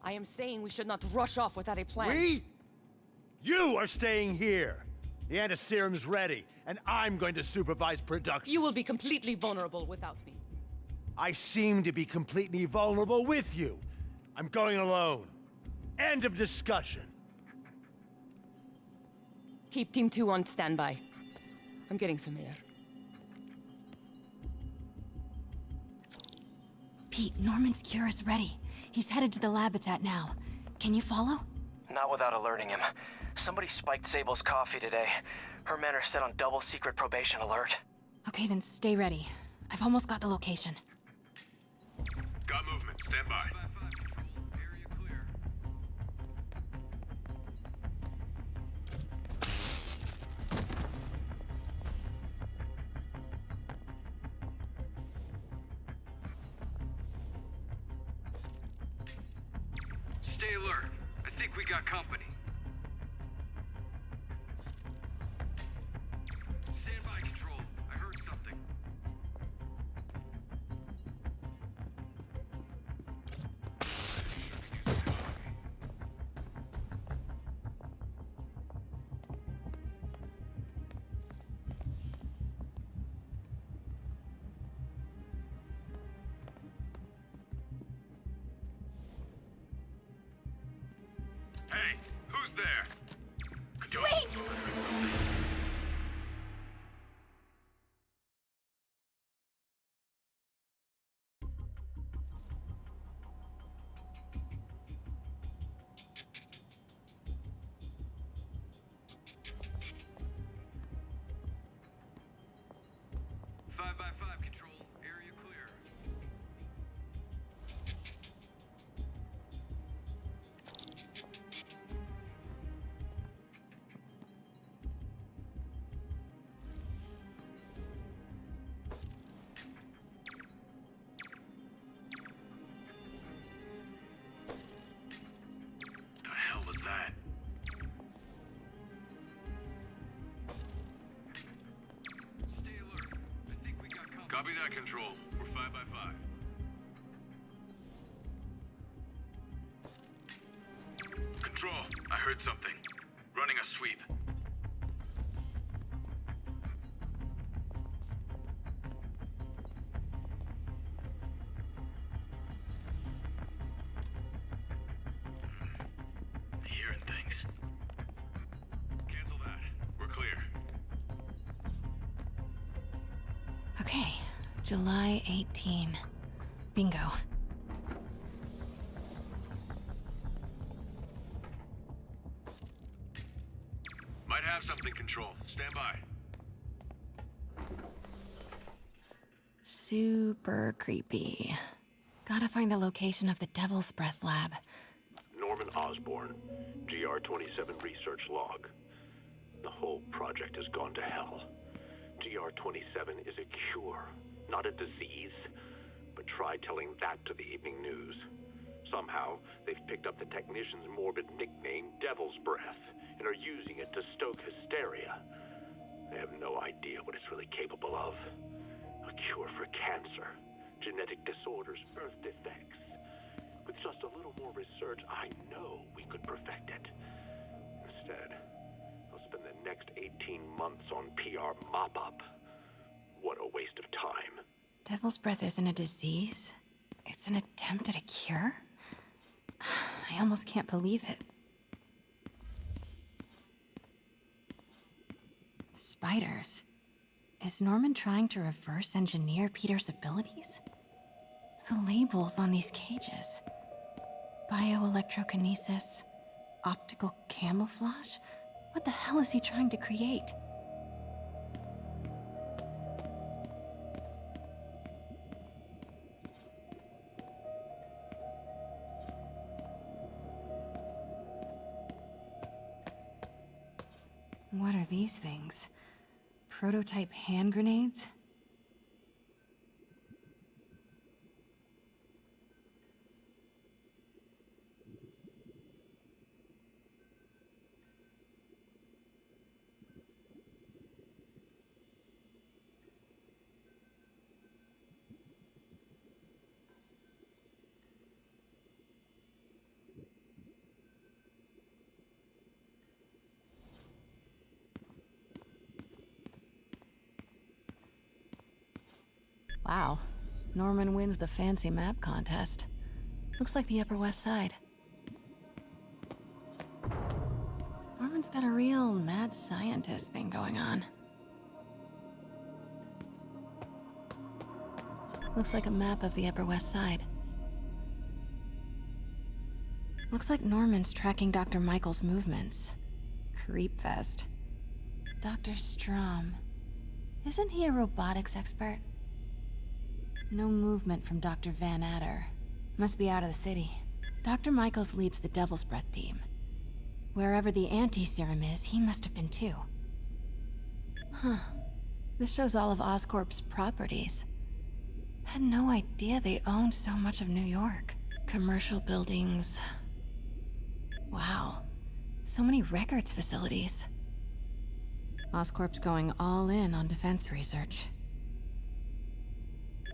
I am saying we should not rush off without a plan. We? You are staying here. The antiserum's ready, and I'm going to supervise production. You will be completely vulnerable without me. I seem to be completely vulnerable with you. I'm going alone. End of discussion. Keep Team 2 on standby. I'm getting some air. Pete, Norman's cure is ready. He's headed to the lab it's at now. Can you follow? Not without alerting him. Somebody spiked Sable's coffee today. Her men are set on double secret probation alert. Okay, then stay ready. I've almost got the location. Got movement. Stand by. Stay alert. I think we got company. Stand by, Control. I heard something. Hey, who's there? Wait! Five by 5, Control. Area clear. Copy that, Control. We're 5 by 5. Control, I heard something. Running a sweep. Hearing things. Cancel that. We're clear. Okay, July 18. Bingo. Might have something, Control. Stand by. Super creepy. Gotta find the location of the Devil's Breath lab. Norman Osborn, GR-27 research log. The whole project has gone to hell. GR-27 is a cure, not a disease. But try telling that to the evening news. Somehow, they've picked up the technician's morbid nickname, Devil's Breath, and are using it to stoke hysteria. They have no idea what it's really capable of. A cure for cancer, genetic disorders, birth defects. With just a little more research, I know we could perfect it. Instead, they'll spend the next 18 months on PR mop-up. What a waste of time. Devil's Breath isn't a disease. It's an attempt at a cure? I almost can't believe it. Spiders. Is Norman trying to reverse engineer Peter's abilities? The labels on these cages. Bioelectrokinesis, optical camouflage? What the hell is he trying to create? What are these things? Prototype hand grenades? Wow. Norman wins the fancy map contest. Looks like the Upper West Side. Norman's got a real mad scientist thing going on. Looks like a map of the Upper West Side. Looks like Norman's tracking Dr. Michael's movements. Creepfest. Dr. Strom. Isn't he a robotics expert? No movement from Dr. Van Adder. Must be out of the city. Dr. Michaels leads the Devil's Breath team. Wherever the anti-serum is, he must have been too. Huh. This shows all of Oscorp's properties. Had no idea they owned so much of New York. Commercial buildings. Wow. So many records facilities. Oscorp's going all in on defense research.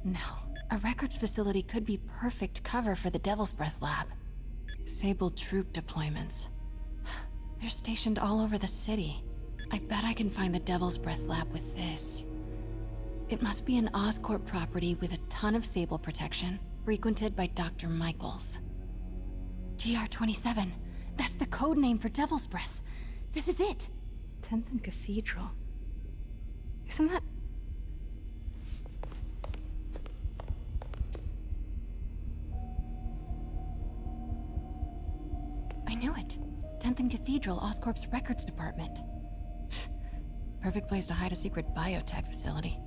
Now, a records facility could be perfect cover for the Devil's Breath lab. Sable troop deployments. They're stationed all over the city. I bet I can find the Devil's Breath lab with this. It must be an Oscorp property with a ton of Sable protection, frequented by Dr. Michaels. GR-27. That's the code name for Devil's Breath. This is it. 10th and Cathedral. Isn't that... I knew it. 10th and Cathedral, Oscorp's records department. Perfect place to hide a secret biotech facility.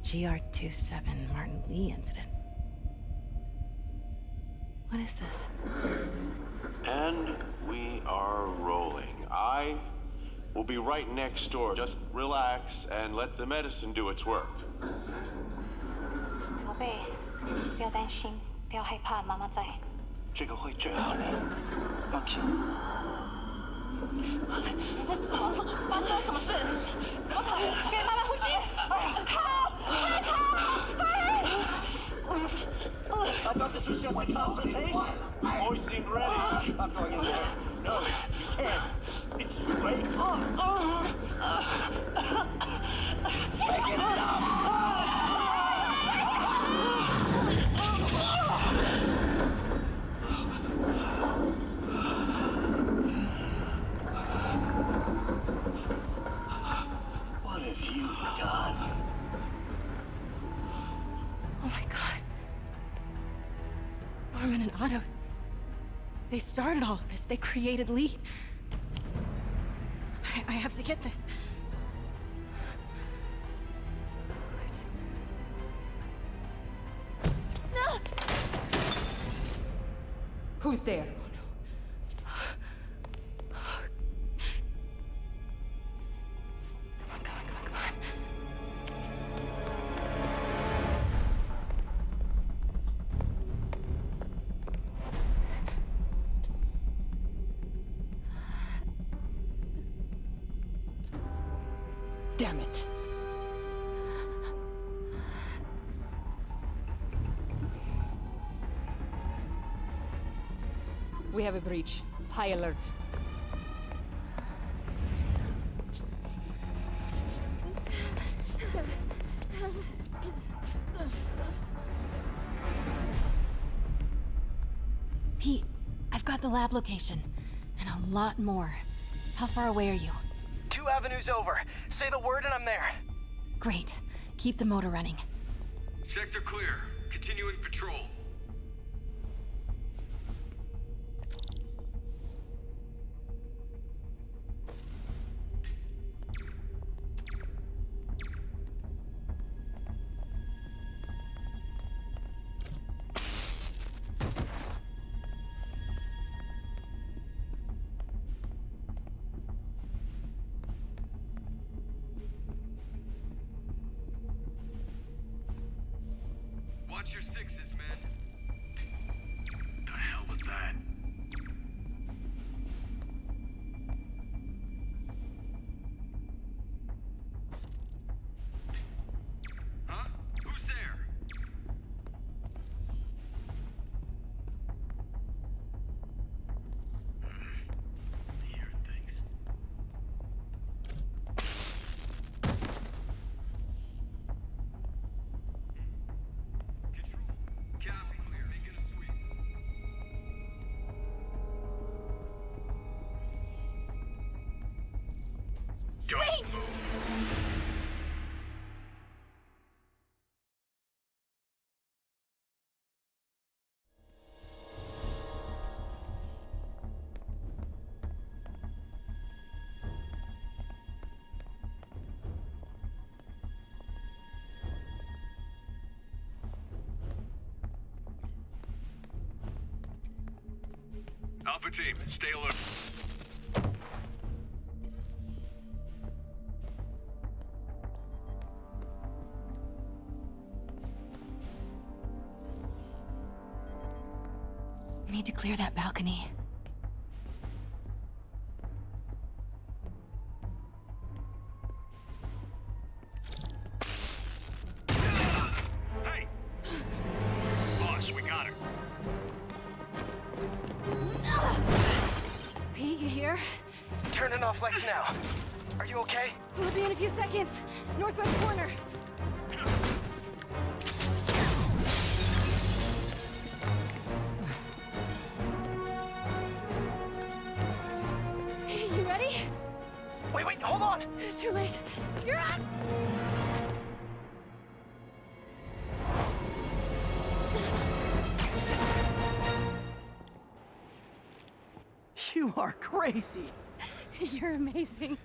GR-27 Martin Lee incident. What is this? And we are rolling. I will be right next door. Just relax and let the medicine do its work. 宝贝，不要担心，不要害怕，妈妈在。这个会治好的，放心。那是什么？发生了什么事？怎么可能？给妈妈呼吸！靠！ I thought this was just a consultation. Boys seemed ready. I'm going in there. No, you can't. It's too late. Make it stop. What have you done? Oh my god. Norman and Otto. They started all of this. They created Lee. I have to get this. No! Who's there? Damn it. We have a breach. High alert. Pete, I've got the lab location. And a lot more. How far away are you? 2 avenues over. Say the word and I'm there. Great. Keep the motor running. Sector clear. Continuing patrol. Watch your sixes, man. The hell was that? Huh? Who's there? Hearing things. Copy, clear. Making a sweep. Wait! Alpha team, stay alert. We need to clear that balcony. Hey! Boss, we got her. Pete, you here? Turning off lights now. Are you okay? We'll be in a few seconds. Northwest corner. You ready? Wait, hold on! It's too late. You're up! You are crazy! You're amazing.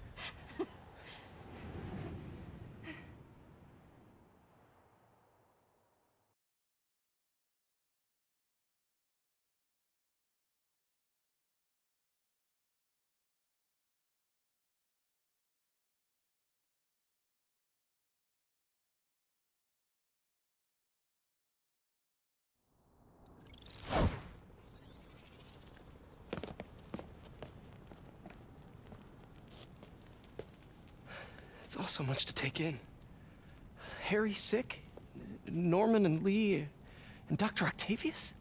It's all so much to take in. Harry sick? Norman and Lee and Dr. Octavius?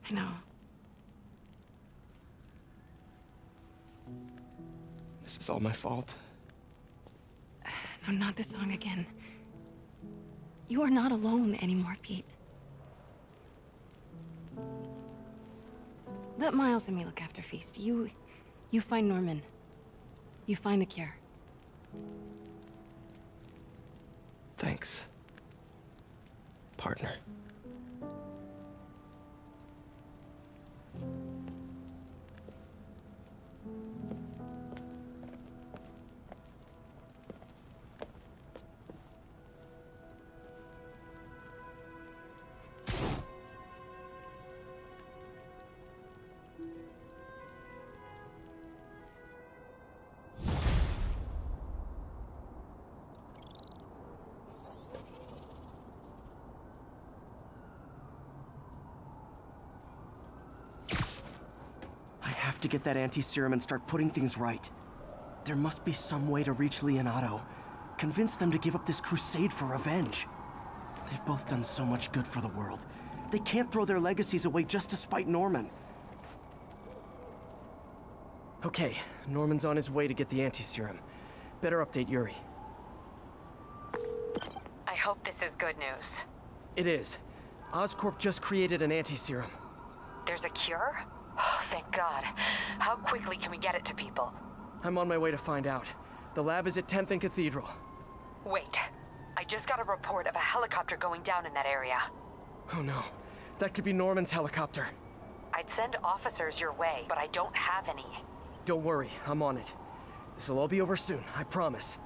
I know. This is all my fault. No, not the song again. You are not alone anymore, Pete. Let Miles and me look after Feast. You find Norman. You find the cure. Thanks, partner. I have to get that anti-serum and start putting things right. There must be some way to reach Leonardo. Convince them to give up this crusade for revenge. They've both done so much good for the world. They can't throw their legacies away just to spite Norman. Okay, Norman's on his way to get the anti-serum. Better update Yuri. I hope this is good news. It is. Oscorp just created an anti-serum. There's a cure? Oh, thank God. How quickly can we get it to people? I'm on my way to find out. The lab is at 10th and Cathedral. Wait. I just got a report of a helicopter going down in that area. Oh no. That could be Norman's helicopter. I'd send officers your way, but I don't have any. Don't worry, I'm on it. This'll all be over soon, I promise.